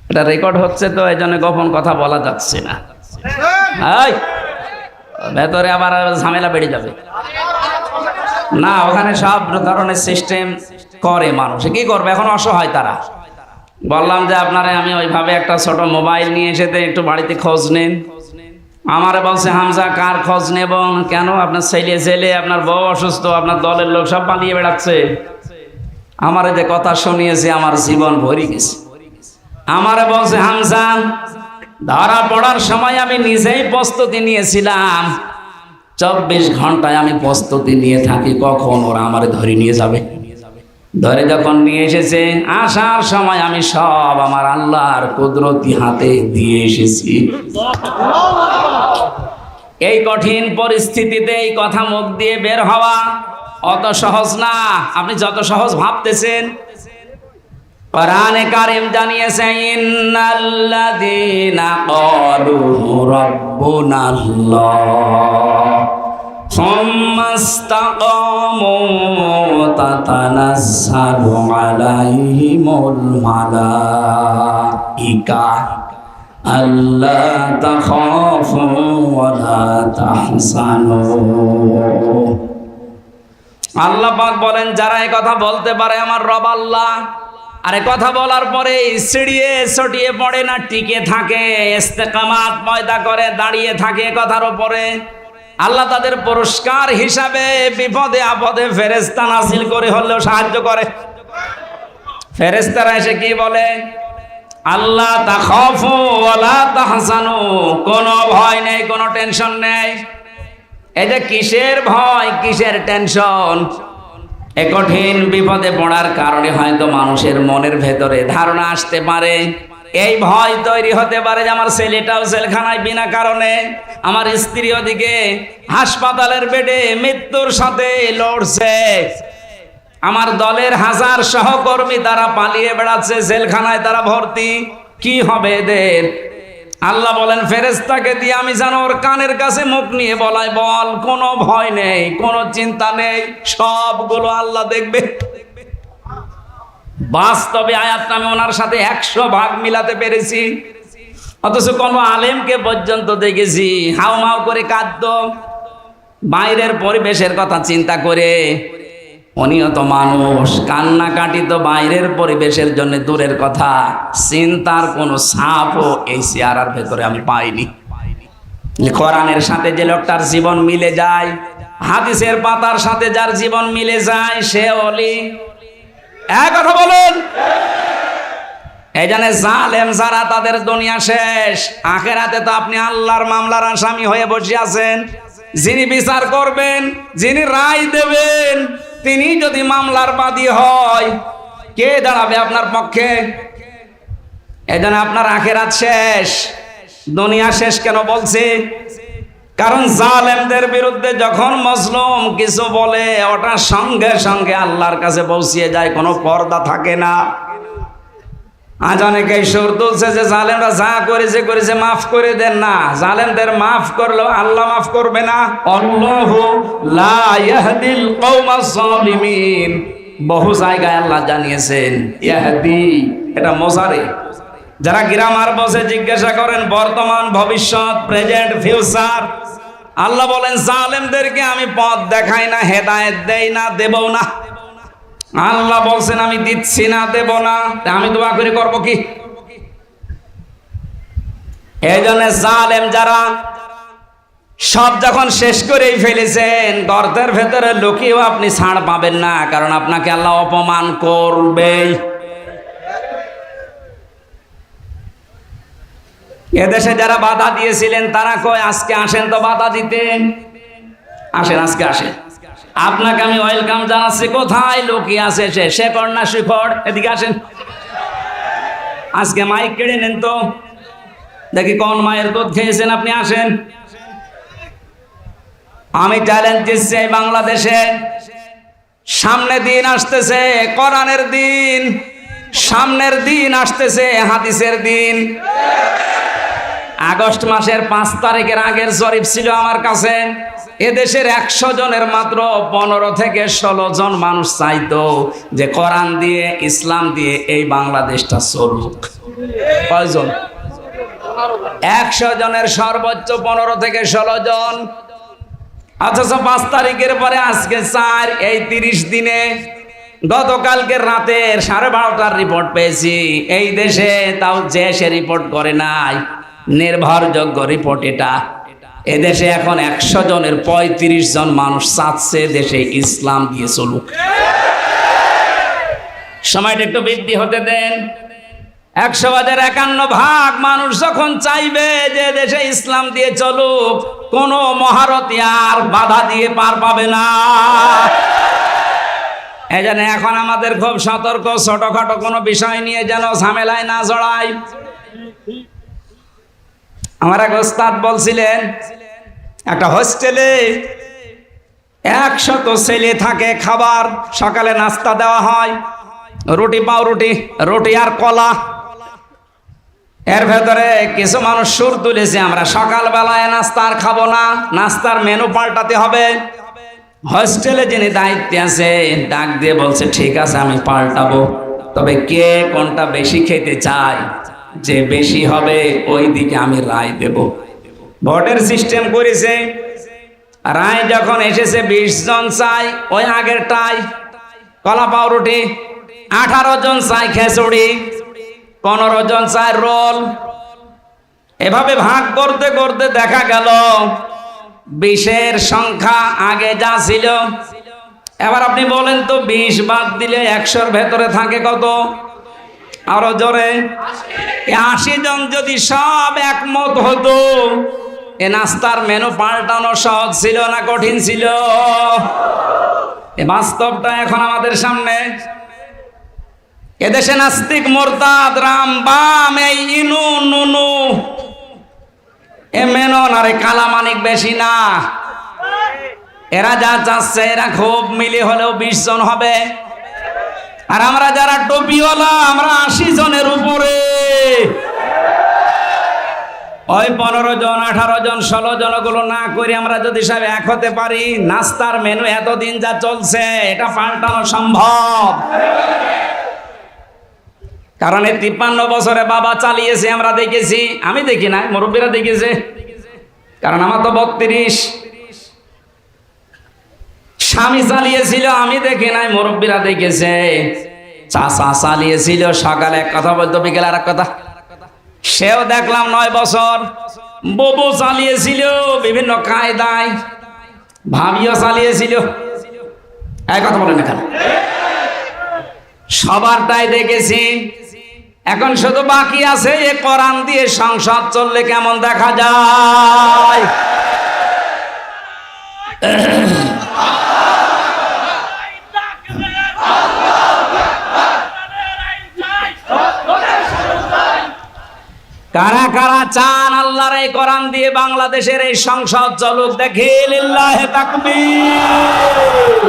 এটা রেকর্ড হচ্ছে তো, এই জন্য গোপন কথা বলা যাচ্ছে না। ভেতরে আবার ঝামেলা বেড়ে যাবে না। ওখানে সব ধরনের সিস্টেম করে, মানুষ কি করবে এখন, অসহায় তারা। বললাম যে আপনারা আমি ওইভাবে একটা ছোট মোবাইল নিয়ে এসে একটু বাড়িতে খোঁজ নেন। আমারে বলছে হামজা কার খোঁজ নেব কেন, আপনার ছেলে, আপনার বউ অসুস্থ, আপনার দলের লোক সব পালিয়ে বেড়াচ্ছে। আমারে যে কথা শুনিয়েছে আমার জীবন ভরে গেছে। আমারে বলছে হামজা, ধরা পড়ার সময় আমি নিজেই প্রস্তুতি নিয়েছিলাম, 24 ঘন্টায় আমি প্রস্তুতি নিয়ে থাকি কখন ওরা আমারে ধরে নিয়ে যাবে। ধরে যখন নিয়ে এসেছে, আসার সময় আমি সব আমার আল্লাহর কুদরতি হাতে দিয়ে এসেছি। এই কঠিন পরিস্থিতিতে এই কথা মুখ দিয়ে বের হওয়া অত সহজ না, আপনি যত সহজ ভাবতেছেন। কোরআনে কারীম জানিয়েছে, ইন্নাল্লাযীনা ক্বালু রাব্বুনাল্লাহ সুম্মা ইসতাকামু তাতানাজ্জালু আলাইহিমুল মালাইকা আল্লা তাখাফু ওয়া লা তাহজানু। আল্লাহ পাক বলেন, যারা এই কথা বলতে পারে আমার রব আল্লাহ, আরে কথা বলার পরে সিঁড়িয়ে ছটিয়ে পড়ে না, টিকে থাকে, ইস্তেকামাত পয়দা করে দাঁড়িয়ে থাকে কথার উপরে, আল্লাহ তাদের পুরস্কার হিসাবে বিপদে আপদে ফেরেশতা নাযিল করে হলেও সাহায্য করে। ফেরেশতারা এসে কি বলে, আল্লাহ তাখাফু ওয়া লা তাহজানু, কোনো ভয় নেই, কোনো টেনশন নেই। এই যে কিসের ভয়, কিসের টেনশন? এ কঠিন বিপদে পড়ার কারণে হয়তো মানুষের মনের ভেতরে ধারণা আসতে পারে এই ভয় তৈরি হতে পারে যে আমার ছেলেটাও জেলখানায় বিনা কারণে, আমার স্ত্রী ওদিকে হাসপাতালের বেডে মৃত্যুর সাথে লড়ছে, আমার দলের হাজার সহকর্মী তারা পালিয়ে বেড়াচ্ছে, জেলখানায় তারা ভর্তি, কি হবে এদের? আল্লাহ বলেন ফেরেশতাকে দিয়ে আমি যেন ওর কানের কাছে মুখ নিয়ে বলাই, বল কোনো ভয় নেই, কোনো চিন্তা নেই, সবগুলো আল্লাহ দেখবে। বাস্তবে আয়াতটা আমি ওনার সাথে 100 ভাগ মিলাতে পেরেছি, অথচ কোন আলেমকে পর্যন্ত দেখেছি হাউমাউ করে কাঁদতো বাইরের পরিবেশের কথা চিন্তা করে। উনিও তো মানুষ, কান্নাকাটি তো বাইরের পরিবেশের জন্য দূরের কথা, চিন্তার কোনো ছাপও এই চেহারার ভেতরে আমি পাইনি। কোরআনের সাথে যে লোকটার জীবন মিলে যায়, হাদিসের পাতার সাথে যার জীবন মিলে যায়, সে ওলি। এক কথা বলুন। এই জন্য জালেম যারা তাদের দুনিয়া শেষ, আখেরাতে তো আপনি আল্লাহর মামলার আসামি হয়ে বসে আছেন। যিনি বিচার করবেন, যিনি রায় দেবেন, তিনি যদি মামলার বাদী হয়, কে দাঁড়াবে আপনার পক্ষে? এই জন্য আপনার আখেরাত শেষ, দুনিয়া শেষ কেন বলছি? কারণ জালেমদের বিরুদ্ধে যখন মজলুম কিছু বলে, ওটা সঙ্গে সঙ্গে আল্লাহর কাছে পৌঁছিয়ে যায়, কোনো পর্দা থাকে না। আজ অনেকেই সুর তুলছে যে জালেমরা যা করেছে করেছে, মাফ করে দেন না। জালেমদের মাফ করলেও আল্লাহ মাফ করবে না। আল্লাহু লা ইয়াহদিল কওমাজ জালিমিন, বহু জায়গায় আল্লাহ জানিয়েছেন ইয়াহদি, এটা মোজারে। যারা গ্রামার বসে জিজ্ঞাসা করেন বর্তমান, ভবিষ্যৎ, প্রেজেন্ট, ফিউচার, আল্লাহ বলেন জালেমদেরকে আমি পথ দেখাই না, হেদায়েত দেই না, দেবও না। আল্লাহ বলছেন আমি দিচ্ছি না, দেব না, আমি দোয়া করে করব কি? এই জন্য জালেম যারা সব যখন শেষ করেই ফেলেছেন, গর্তের ভেতরে লুকিয়েও আপনি ছাড় পাবেন না, কারণ আপনাকে আল্লাহ অপমান করবেই। এদেশে যারা বাধা দিয়েছিলেন তারা কয় আজকে আসেন তো বাধা দিতে, আসেন আজকে আসেন, আপনাকে আমি ওয়েলকাম জানাচ্ছি। কোথায় লুকিয়ে আছে সে? শেখর না শিখর? এদিকে আসেন, আজকে মাইক কেড়ে নেন তো দেখি কোন মায়ের দুধ খেয়েছেন, আপনি আসেন। আমি চ্যালেঞ্জ দিচ্ছি, এই বাংলাদেশে সামনে দিন আসতেছে, কোরআনের দিন, সামনের দিন আসতেছে, হাদিসের দিন। আগস্ট মাসের 5 তারিখের আগের জরিপ ছিল আমার কাছে, এদেশের 100 জনের মাত্র 15 থেকে 16 জন মানুষ চাইতো যে কোরআন দিয়ে, ইসলাম দিয়ে এই বাংলাদেশটা চলুক। কয়জন? 100 জনের সর্বোচ্চ 15 থেকে 16 জন। অথচ 5 তারিখের পরে আজকে 4, এই 30 দিনে গতকালকে রাতের 12:30টার রিপোর্ট পেয়েছি। এই দেশে তাও যে সে রিপোর্ট করে নাই, নির্ভরযোগ্য রিপোর্ট এটা। এদেশে এখন 100 জনের 35 জন মানুষ চাচ্ছে দেশে ইসলাম দিয়ে চলুক। সময়টা একটু বৃদ্ধি হতে দেন। 100/51 মানুষ যখন চাইবে যে দেশে ইসলাম দিয়ে চলুক, কোনো মহারথী আর বাধা দিয়ে পার পাবে না। এই জন্য এখন আমাদের খুব সতর্ক, ছোটখাটো কোনো বিষয় নিয়ে যেন ঝামেলায় না জড়াই। আমার এক ওস্তাদ বলছিলেন, একটা হোস্টেলে 100 ছেলে থাকে, খাবার সকালে নাস্তা দেওয়া হয়, রুটি পাউরুটি, রুটি আর কলা। এর ভেতরে কিছু মানুষ সুর তুলেছে, আমরা সকালবেলায় নাস্তা আর খাবো না, নাস্তার মেনু পাল্টাতে হবে। হোস্টেলে যিনি দায়িত্বে আছে ডাক দিয়ে বলছে ঠিক আছে আমি পাল্টাবো, তবে কে কোনটা বেশি খেতে চায়, যে বেশি হবে ওই দিকে আমি রায় দেব। ভোটের সিস্টেম করেছে, রায় যখন এসেছে 20 জন চাই ওই আগেরটাই কলা পাউরুটি, 18 জন চাই খিচুড়ি, 15 জন চাই রোল। এভাবে ভাগ করতে করতে দেখা গেল 20-এর সংখ্যা আগে যা ছিল। এবার আপনি বলেন তো 20 বাদ দিলে 100-র ভেতরে থাকে কত? আরো জোরে, 80 জন যদি সব একমত হতো, এ নাস্তার মেনু পাল্টানো সহজ ছিল না কঠিন ছিল? এ বাস্তবটা এখন আমাদের সামনে। এদেশে নাস্তিক, মোরতাদ, রাম, বাম, এই ইনু নুনু, এ মেনন আর কালামানিক বেশি না। এরা যা চাচ্ছে, এরা খুব মিলি হলেও 20 জন হবে, আর আমরা যারা টুপিওয়ালা আমরা 80 জনের উপরে। ওই 15 জন, 18 জন, 16 জন গুলো না করে আমরা যদি সব এক হতে পারি, নাস্তার মেনু এতদিন যা চলছে এটা পাল্টানো সম্ভব। কারণ এই 53 বছরে বাবা চালিয়েছে, আমরা দেখেছি। আমি দেখি না, মুরব্বীরা দেখেছে, কারণ আমার তো 32। স্বামী চালিয়েছিল, আমি দেখি নাই, মুরব্বীরা দেখেছে। চাচা চালিয়েছিল, সকালে এক কথা বলতো, বিকেলে আর এক কথা। সেও দেখলাম 9 বছর। ববু চালিয়েছিল বিভিন্ন কায়দায়, ভাবিও চালিয়েছিল। এক কথা বলেন এখানে, সবারটাই দেখেছি। এখন শুধু বাকি আছে এ কোরআন দিয়ে সংসদ চললে কেমন দেখা যায়। কারা কারা চান আল্লাহর এই কোরআন দিয়ে বাংলাদেশের এই সংসদ চলুক? দেখি লিল্লাহে তাকবীর।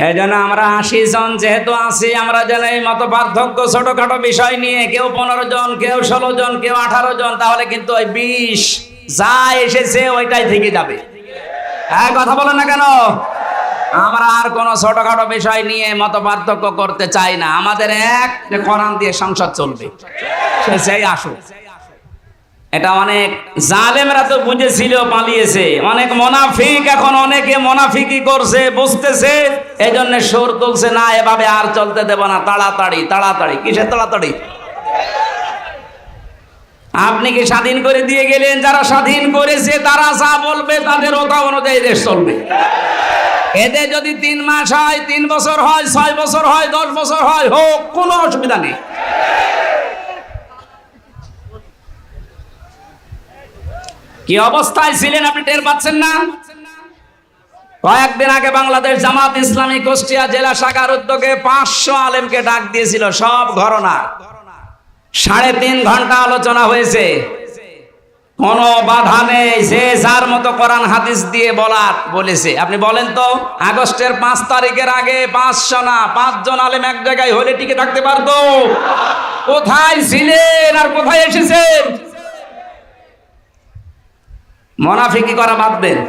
এই জন্য আমরা 80 জন যেহেতু আছি, আমরা যেন এই মত পার্থক্য ছোটখাটো বিষয় নিয়ে, কেউ 15 জন, কেউ 16 জন, কেউ 18 জন, তাহলে কিন্তু ওই 20 যা এসেছে ওইটাই থেকে যাবে। হ্যাঁ, কথা বলেন না কেন? আমরা আর কোনো ছোটখাটো বিষয় নিয়ে মত পার্থক্য করতে চাই না। আমাদের এক যে কোরআন দিয়ে সংসদ চলবে, সেই আসুক। এটা অনেক জালেমরা তো বুঝেছিল, পালিয়েছে। অনেক মুনাফিক এখন অনেকে মুনাফিকি করছে, বুঝতেছে, এই জন্য সুর তুলছে, না এভাবে আর চলতে দেব না, তাড়াতাড়ি তাড়াতাড়ি। কিসের তাড়াতাড়ি? আপনি কি স্বাধীন করে দিয়ে গেলেন? যারা স্বাধীন করেছে তারা যা বলবে তাদের ওটা অনুযায়ী দেশ চলবে। এতে যদি 3 মাস হয়, 3 বছর হয়, 6 বছর হয়, 10 বছর হয়, হোক, কোনো অসুবিধা নেই। কি অবস্থায় ছিলেন আপনি টের পাচ্ছেন না? কয়েকদিন আগে বাংলাদেশ জামাত ইসলামী কুষ্টিয়া জেলা শাখার উদ্যোগে 500 আলেমকে ডাক দিয়েছিল, সব ঘরনা। 3.5 ঘন্টা আলোচনা হয়েছে, কোনো বাধা নেই, যে যার মতো কোরআন হাদিস দিয়ে বলেছে। আপনি বলেন তো, আগস্টের 5 তারিখের আগে 500 না 5 জন আলেম এক জায়গায় হলে টিকে থাকতে পারতো? কোথায় ছিলেন আর কোথায় এসেছেন? মুনাফিকি করা বাদ দেন।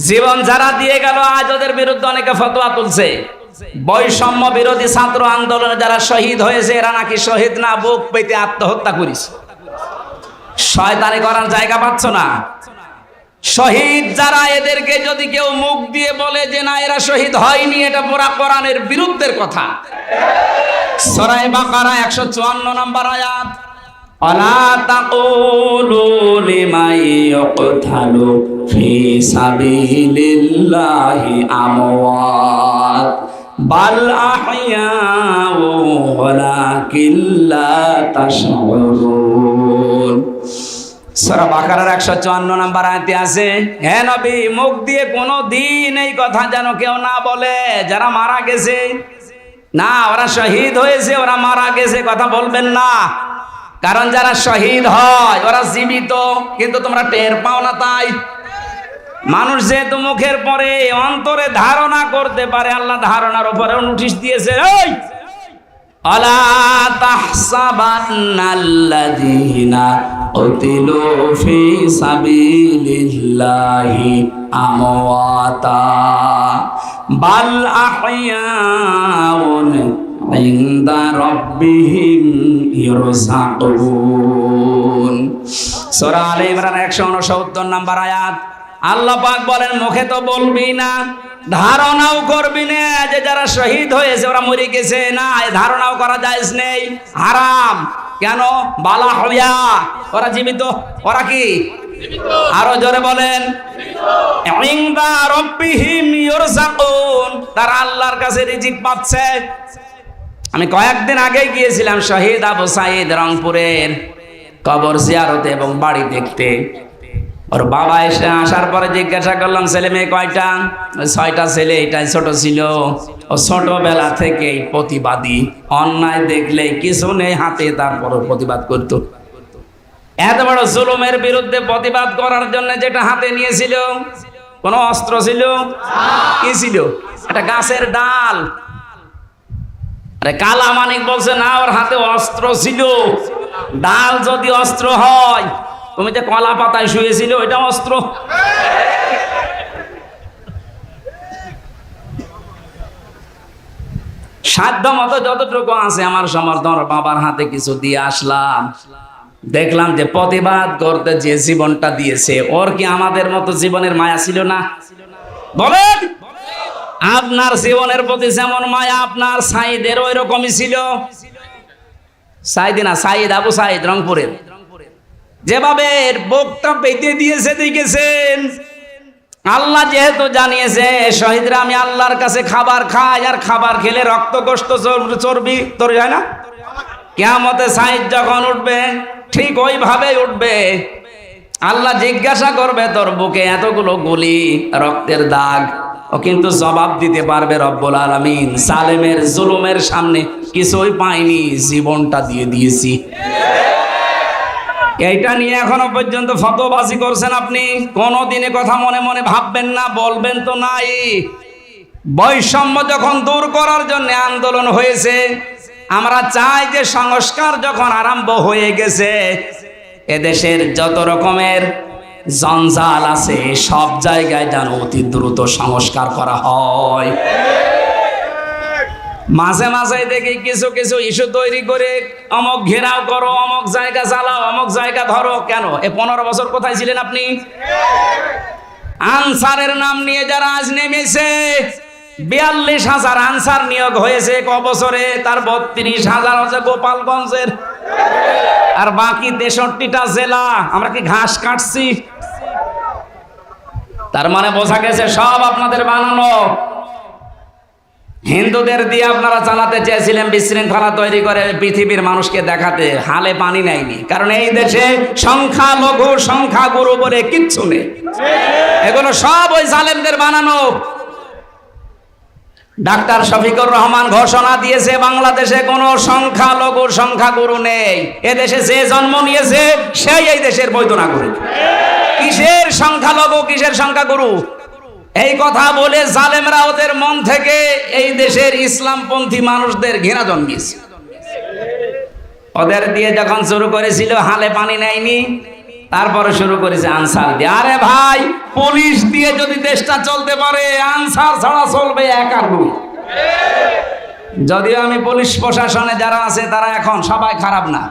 জীবন যারা দিয়ে গেল, আজ ওদের বিরুদ্ধে অনেকে ফতোয়া তুলছে। বৈষম্য বিরোধী ছাত্র আন্দোলনে যারা শহীদ হয়েছে, এরা নাকি শহীদ না, বুক পেতে আত্মহত্যা করেছে। শয়তানি করার জায়গা পাচ্ছ না। শহীদ যারা, এদেরকে যদি কেউ মুখ দিয়ে বলে যে না এরা শহীদ হয়নি, এটা পুরা কোরআনের বিরুদ্ধের কথা। সূরা বাকারা 154 নম্বর আয়াত, আলা তাকুলু লিমান ইয়াকতালু ফি সাবিলিল্লাহি আমওয়াত বাল আহইয়াউ ওয়ালাকিন লা তাশউরুন। সূরা বাকারার 154 নম্বর আয়াতে আছে, হে নবী, মুখ দিয়ে কোনো দিন এই কথা যেন কেউ না বলে যারা মারা গেছে, না ওরা শহীদ হয়েছে, ওরা মারা গেছে, কথা বলবেন না। কারণ যারা শহীদ হয় ওরা জীবিত, কিন্তু তোমরা টের পাও না। তাই মানুষ যেহেতু মুখের পরে অন্তরে ধারণা করতে পারে, আল্লাহ ধারণার উপরে নোটিশ দিয়েছে, এই আলা তাহসাবান্নাল্লাযীনা কুতিলু ফি সাবিলিল্লাহি আমওয়াতা বাল আহইয়াউন ইনদা রাব্বিহিম ইরযাকুন। সূরা আলে ইমরান 169 নম্বর আয়াত। আল্লাহ পাক বলেন, মুখে তো বলবি না, ধারণাও করবি না যে যারা শহীদ হয়েছে ওরা মরে গেছে, না, এই ধারণাও করা জায়েজ নেই, হারাম। কেন? বালা হইয়া, ওরা জীবিত। ওরা কি? আরো জোরে বলেন। ইনদা রাব্বিহিম ইরযাকুন, তারা আল্লাহর কাছে রিজিক পাচ্ছে। আমি কয়েকদিন আগে গিয়েছিলাম শহীদ আবু সাঈদ রংপুরের কবর জিয়ারতে এবং বাড়ি দেখতে। ওর বাবা এসে আসার পরে জিজ্ঞাসা করলাম ছেলে মেয়ে কয়টা? 6টা ছেলে, এটাই ছোট ছিল। ও ছোটবেলা থেকেই প্রতিবাদী, অন্যায় দেখলে কিছু নেই হাতে তারপরও প্রতিবাদ করত। এত বড় জুলুমের বিরুদ্ধে প্রতিবাদ করার জন্য যেটা হাতে নিয়েছিল, কোন অস্ত্র ছিল? কি ছিল? একটা গাছের ডাল। আরে কালা মানিক বলছে না, ওর হাতে অস্ত্র ছিল। ডাল যদি অস্ত্র হয়, তুমি যে কলা পাতায় শুয়েছিল ওইটা অস্ত্র। সাধ্য মতো যতটুকু আছে আমার সমর্থন, বাবার হাতে কিছু দিয়ে আসলাম। দেখলাম যে প্রতিবাদ করতে যে জীবনটা দিয়েছে, ওর কি আমাদের মতো জীবনের মায়া ছিল না? বলেন, আপনার জীবনের প্রতি যেমন মায়া আপনার সাঈদের ওই রকমই ছিল। সাঈদ না, সাঈদ আবু সাঈদ রংপুরের, যেভাবে বুকটা পেতে দিয়েছে দেখেছেন। আল্লাহ যেহেতু জানিয়েছে শহীদরা আমি আল্লাহর কাছে খাবার খাই, আর খাবার খেলে রক্ত গোশত চর্বি তৈরি হয় না। কিয়ামতে সাঈদ যখন উঠবে ঠিক ওইভাবে উঠবে। আল্লাহ জিজ্ঞাসা করবে তোর বুকে এতগুলো গুলি, রক্তের দাগ, ও কিন্তু জবাব দিতে পারবে রব্বুল আলামিন জালেমের জুলুমের সামনে কিছুই পাইনি, জীবনটা দিয়ে দিয়েছি। এইটা নিয়ে এখনো পর্যন্ত ফতোয়াবাজি করছেন আপনি। কোনদিনে কথা মনে মনে ভাববেন না, বলবেন তো নাই। বৈষম্য যখন দূর করার জন্য আন্দোলন হয়েছে, আমরা চাই যে সংস্কার যখন আরম্ভ হয়ে গেছে, এদেশের যত রকমের জঞ্জাল আছে সব জায়গায় যেন অতি দ্রুত সংস্কার করা হয়। মাঝে মাঝে দেখি কিছু কিছু ইস্যু তৈরি করে অমুক ঘেরাও করো, অমুক জায়গা চালাও, অমুক জায়গা ধরো। কেন? 15 বছর কোথায় ছিলেন আপনি? আনসারের নাম নিয়ে যারা আজ নেমেছে, 42,000 আনসার নিয়োগ হয়েছে ক বছরে, তার 32,000 হচ্ছে গোপালগঞ্জের, আর বাকি 63টা জেলা। আমরা কি ঘাস কাটছি? তার মানে বোঝা গেছে সব আপনাদের বানানো। হিন্দুদের দিয়ে আপনারা চালাতে চেয়েছিলেন বিশৃঙ্খলা তৈরি করে পৃথিবীর মানুষকে দেখাতে, হালে পানি নেয়নি। কারণ এই দেশে সংখ্যালঘু সংখ্যাগুরু বলে কিচ্ছু নেই, এগুলো সব ওই জালেমদের বানানো। ডাক্তার শফিকুর রহমান ঘোষণা দিয়েছে বাংলাদেশে কোনো সংখ্যালঘু সংখ্যাগুরু নেই। এদেশে যে জন্ম নিয়েছে সেই এই দেশের বৈধ নাগরিক। কিসের সংখ্যালঘু, কিসের সংখ্যাগুরু? এই কথা বলে জালেমরা ওদের মন থেকে এই দেশের ইসলামপন্থী মানুষদের ঘৃণা জন্মিয়েছে। ওদের দিয়ে যখন শুরু করেছিল হালে পানি নেয়নি, তারপরে শুরু করেছে আনসার দিয়ে। আরে ভাই, পুলিশ দিয়ে যদি দেশটা চলতে পারে, আনসার ছাড়া চলবে এক আর দুই। যদিও আমি পুলিশ প্রশাসনে যারা আছে তারা এখন সবাই খারাপ না,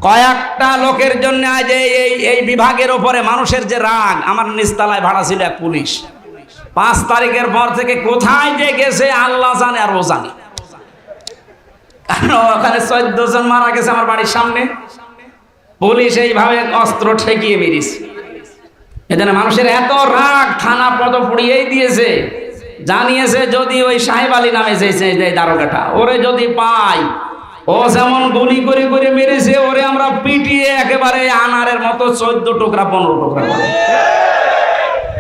কয়েকটা লোকের জন্য আজ এই বিভাগের উপরে মানুষের যে রাগ। আমার নিচতলায় ভাড়া ছিল এক পুলিশ, 5 তারিখের পর থেকে কোথায় যে গেছে আল্লাহ জানে আর ও জানে। কারণ ওখানে 14 জন মারা গেছে আমার বাড়ির সামনে। পুলিশ এইভাবে অস্ত্র ঠেকিয়ে মেরেছে। এজন্য মানুষের এত রাগ, থানা পদ পুড়িয়েই দিয়েছে। জানিয়েছে যদি ওই সাহেব আলী নামে যে দারোগাটা, ওরে যদি পাই, ও যেমন গুলি করে করে মেরেছে, ওরে আমরা পিটিয়ে একেবারে আনারের মতো 14 টুকরা 15 টুকরা করে।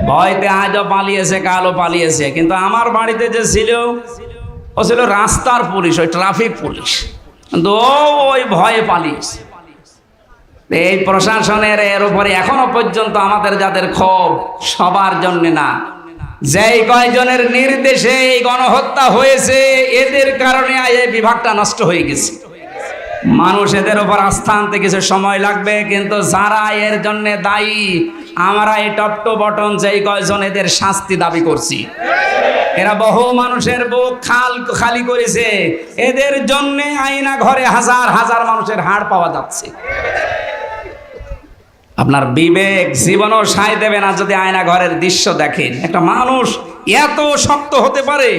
ভয়তে আজও পালিয়েছে, কালও পালিয়েছে। কিন্তু আমার বাড়িতে যে ছিল, ও ছিল রাস্তার পুলিশ, ওই ট্রাফিক পুলিশ, কিন্তু ওই ভয়ে পালিয়েছে। এই প্রশাসনের এর উপরে এখনো পর্যন্ত আমাদের যাদের ক্ষোভ, সবার জন্য না, যেই কয়জনের নির্দেশে এই গণহত্যা হয়েছে, এদের কারণে এই বিভাগটা নষ্ট হয়ে গেছে। মানুষ এদের উপর আস্থা আনতে কিছু সময় লাগবে, কিন্তু যারা এর জন্য দায়ী, আমরা এই টপ টু বটন যেই কয়জন এদের শাস্তি দাবি করছি। এরা বহু মানুষের বুক খালি করেছে। এদের জন্য আয়না ঘরে হাজার হাজার মানুষের হাড় পাওয়া যাচ্ছে। আপনার বিবেক জীবনও সায় দেবে না যদি আয়না ঘরের দৃশ্য দেখেন। একটা মানুষ এত শক্ত হতে পারে?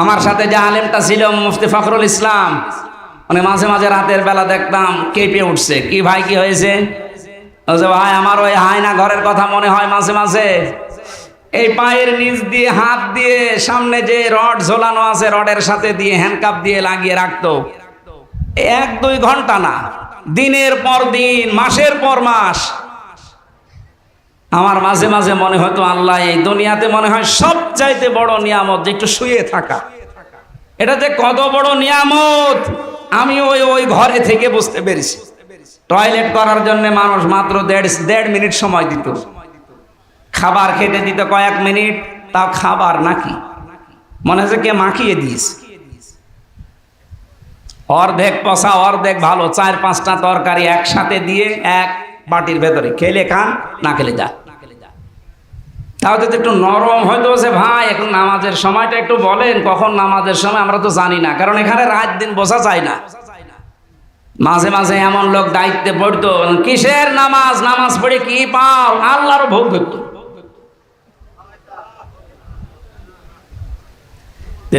আমার সাথে যে আলেমটা ছিল মুফতি ফখরুল ইসলাম, মানে মাঝে মাঝে রাতের বেলা দেখতাম কেঁপে উঠছে, কি ভাই কি হয়েছে? বলছে ভাই আমার ওই হায়না ঘরের কথা মনে হয় মাঝে মাঝে। এই পায়ের নিচ দিয়ে হাত দিয়ে সামনে যে রড ঝোলানো আছে রডের সাথে দিয়ে হ্যান্ডকাপ দিয়ে লাগিয়ে রাখতো, 1-2 ঘন্টা না, দিনের পর দিন, মাসের পর মাস। আমার মাঝে মাঝে মনে হতো আল্লাহ, এই দুনিয়াতে মনে হয় সবচাইতে বড় নিয়ামত যে একটু শুয়ে থাকা। এটা যে কত বড় নিয়ামত আমি ওই ঘরে থেকে বুঝতে পেরেছি। টয়লেট করার জন্য মানুষ মাত্র 1.5 মিনিট সময় দিত, খাবার খেতে দিত কয়েক মিনিট, তাও খাবার নাকি মনে হচ্ছে কে মাখিয়ে দিস, অর্ধেক পচা অর্ধেক ভালো, 4-5টা তরকারি একসাথে দিয়ে এক বাটির ভেতরে, খেলে খান না খেলে যা। তাও যদি একটু নরম হয়তো যে ভাই এখন নামাজের সময়টা একটু বলেন, কখন নামাজের সময় আমরা তো জানি না, কারণ এখানে রাত দিন বোঝা যায় না। মাঝে মাঝে এমন লোক দায়িত্বে পড়তো, কিসের নামাজ, নামাজ পড়ে কি পাও, আল্লাহর ভোগ করতো।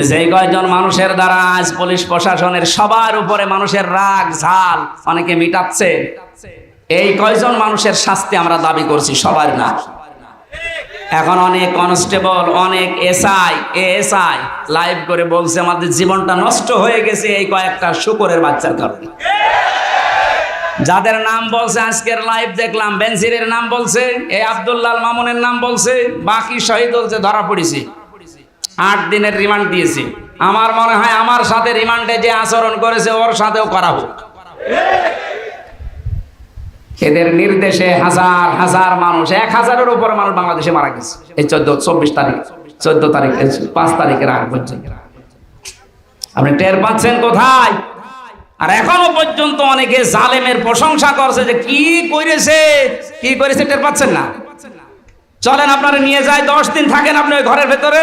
যেই কয়জন মানুষের দ্বারা আজ পুলিশ প্রশাসনের সবার উপরে মানুষের রাগ ঝাল অনেকে মিটাচ্ছে, এই কয়জন মানুষের শাস্তি আমরা দাবি করছি, সবার না। এখন অনেক কনস্টেবল, অনেক এএসআই লাইভ করে বলছে আমাদের জীবনটা নষ্ট হয়ে গেছে এই কয়েকটা শুকরের বাচ্চার কারণে। যাদের নাম বলছে আজকের লাইভ দেখলাম, বেনজিরের নাম বলছে, এই আব্দুল্লাহ মামুনের নাম বলছে, বাকি শহীদ বলছে ধরা পড়েছে, 8 দিনের রিমান্ড দিয়েছে। আমার মনে হয় আমার সাথে রিমান্ডে যে আচরণ করেছে ওর সাথেও করা হোক। এদের নির্দেশে হাজার হাজার মানুষ, 1000-এর উপরে মানুষ বাংলাদেশে মারা গেছে এই 14 তারিখ 5 তারিখের আগ পর্যন্ত। আপনি টের পাচ্ছেন কোথায়? আর এখনো পর্যন্ত অনেকে জালেমের প্রশংসা করছে যে কি করেছে টের পাচ্ছেন না। চলেন আপনারা নিয়ে যায়, 10 দিন থাকেন আপনি ওই ঘরের ভেতরে।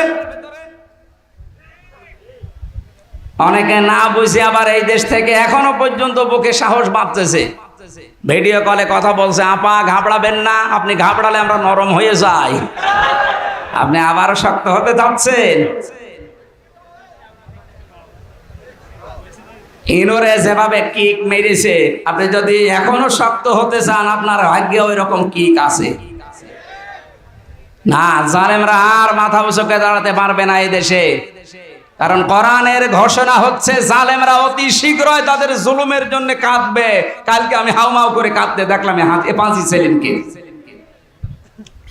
অনেকে না বুঝে আবার এই দেশ থেকে এখনো পর্যন্ত বুকে সাহস বাঁধতেছে, ভিডিও কলে কথা বলছে, আপা ঘাবড়াবেন না, আপনি ঘাবড়ালে আমরা নরম হয়ে যাই। আপনি আবারও শক্ত হতে চাচ্ছেন? ইনোরে যেভাবে কিক মেরেছে, আপনি যদি এখনো শক্ত হতে চান আপনার ভাগ্যে ওই রকম কিক আছে না। জালেমরা আর মাথা উঁচুকে দাঁড়াতে পারবে না এই দেশে, কারণ কোরআনের ঘোষণা হচ্ছে জালেমরা অতি শীঘ্রই তাদের জুলুমের জন্য কাঁদবে। কালকে আমি হাউমাউ করে কাঁদতে দেখলাম পাঁচি সেলিমকে।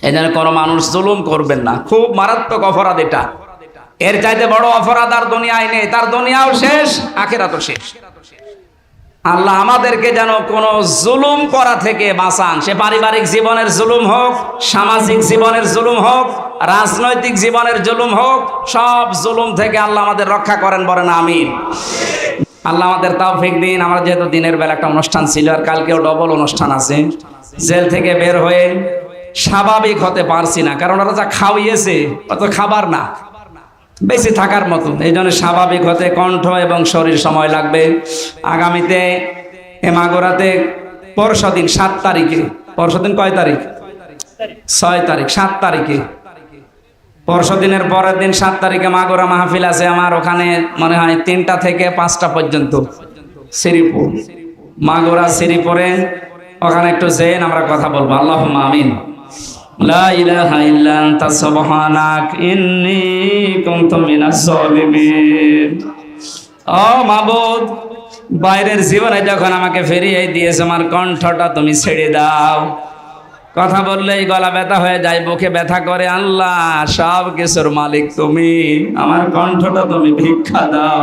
এই জন্য কোনো মানুষ জুলুম করবেন না, খুব মারাত্মক অপরাধ এটা। এর চাইতে বড় অপরাধ আর দুনিয়ায় নেই, তার দুনিয়াও শেষ, আখিরাতও শেষ। আল্লাহ আমাদেরকে যেন কোনো জুলুম করা থেকে বাঁচান, সে পারিবারিক জীবনের জুলুম হোক, সামাজিক জীবনের জুলুম হোক, রাজনৈতিক জীবনের জুলুম হোক, সব জুলুম থেকে আল্লাহ আমাদের রক্ষা করেন, বলেন আমিন। আল্লাহ আমাদের তৌফিক দিন। আমরা যেহেতু দিনের বেলা একটা অনুষ্ঠান ছিল আর কালকেও ডবল অনুষ্ঠান আছে, জেল থেকে বের হয়ে স্বাভাবিক হতে পারছি না, কারণ ওরা যা খাওয়িয়েছে অত খাবার না, বেঁচে থাকার মতো। এই জন্য স্বাভাবিক হতে কণ্ঠ এবং শরীর সময় লাগবে। আগামীতে মাগুরাতে পরশুদিন 7 তারিখে, পরশুদিন কয় তারিখ? 6 তারিখ, 7 তারিখে, পরশুদিনের পরের দিন 7 তারিখে মাগুরা মাহফিল আছে আমার। ওখানে মনে হয় 3টা থেকে 5টা পর্যন্ত শ্রীপুর, মাগুরা শ্রীপুরে, ওখানে একটু যেন আমরা কথা বলবো। আল্লাহুম্মা আমিন। লা ইলাহা ইল্লা আনতা সুবহানাক ইন্নী কুনতু মিনাজ জালিমিন। ও মাবুদ, বাইরের জীবনে যখন আমাকে ফিরিয়ে দিয়েছো, আমার কণ্ঠটা তুমি ছেড়ে দাও। কথা বললেই গলা ব্যথা হয়ে যায়, বুকে ব্যথা করে। আল্লাহ সব কিছুর মালিক তুমি, আমার কণ্ঠটা তুমি ভিক্ষা দাও।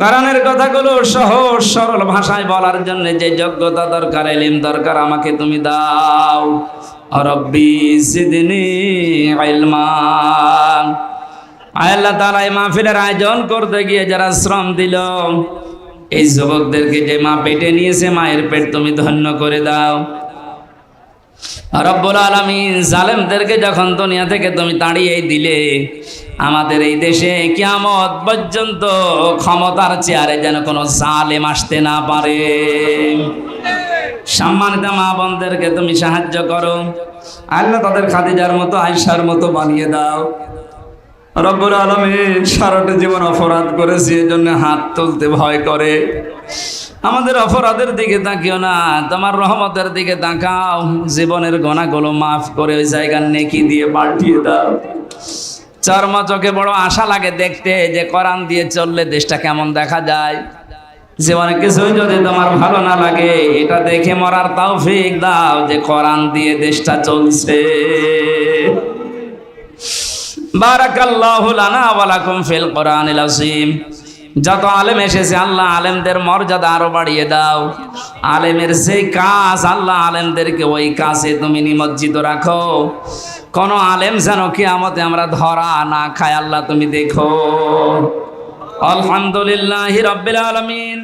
কোরআনের কথাগুলো সহজ সরল ভাষায় বলার জন্য যে যোগ্যতা দরকার, ইলম দরকার, আমাকে তুমি দাও। রব্বি জিদনি ইলমা। আল্লাহ তাআলা এই মাহফিলের আয়োজন করতে গিয়ে যারা শ্রম দিল, এই যুবকদেরকে যে মা পেটে নিয়েছে, মায়ের পেট তুমি ধন্য করে দাও। রব্বুল আলামিন, জালেমদেরকে যখন দুনিয়া থেকে তুমি তাড়িয়ে দিলে, আমাদের এই দেশে কিয়ামত পর্যন্ত ক্ষমতার চেয়ারে যেন কোনো জালেম আসতে না পারে। সম্মানিত মা বোনদেরকে তুমি সাহায্য করো আল্লাহ, তাদের খাদিজার মতো, আয়েশার মতো বানিয়ে দাও। রব্বুল আলামিন সারাটা জীবন অপরাধ করেছি, এজন্য হাত তুলতে ভয় করে। আমাদের অপরাধের দিকে তাকিও না, তোমার রহমতের দিকে তাকাও। জীবনের গুনাহগুলো মাফ করে ওই জায়গার নেকি দিয়ে পাল্টিয়ে দাও। চর্ম চোখে বড় আশা লাগে দেখতে যে কোরআন দিয়ে চললে দেশটা কেমন দেখা যায়। জীবনে কিছুই যদি তোমার ভালো না লাগে, এটা দেখে মরার তৌফিক দাও যে কোরআন দিয়ে দেশটা চলছে। বারাকাল্লাহু লানা ওয়া লাকুম ফিল কোরআনিল আযীম। যত আলেম এসেছে আল্লাহ আলেমদের মর্যাদা আরো বাড়িয়ে দাও। আলেমের যে কাজ আল্লাহ আলেমদেরকে ওই কাজে তুমি নিমজ্জিত রাখো। কোন আলেম যেন কিয়ামতে আমরা ধরা না খাই আল্লাহ তুমি দেখো। আলহামদুলিল্লাহি রাব্বিল আলামিন।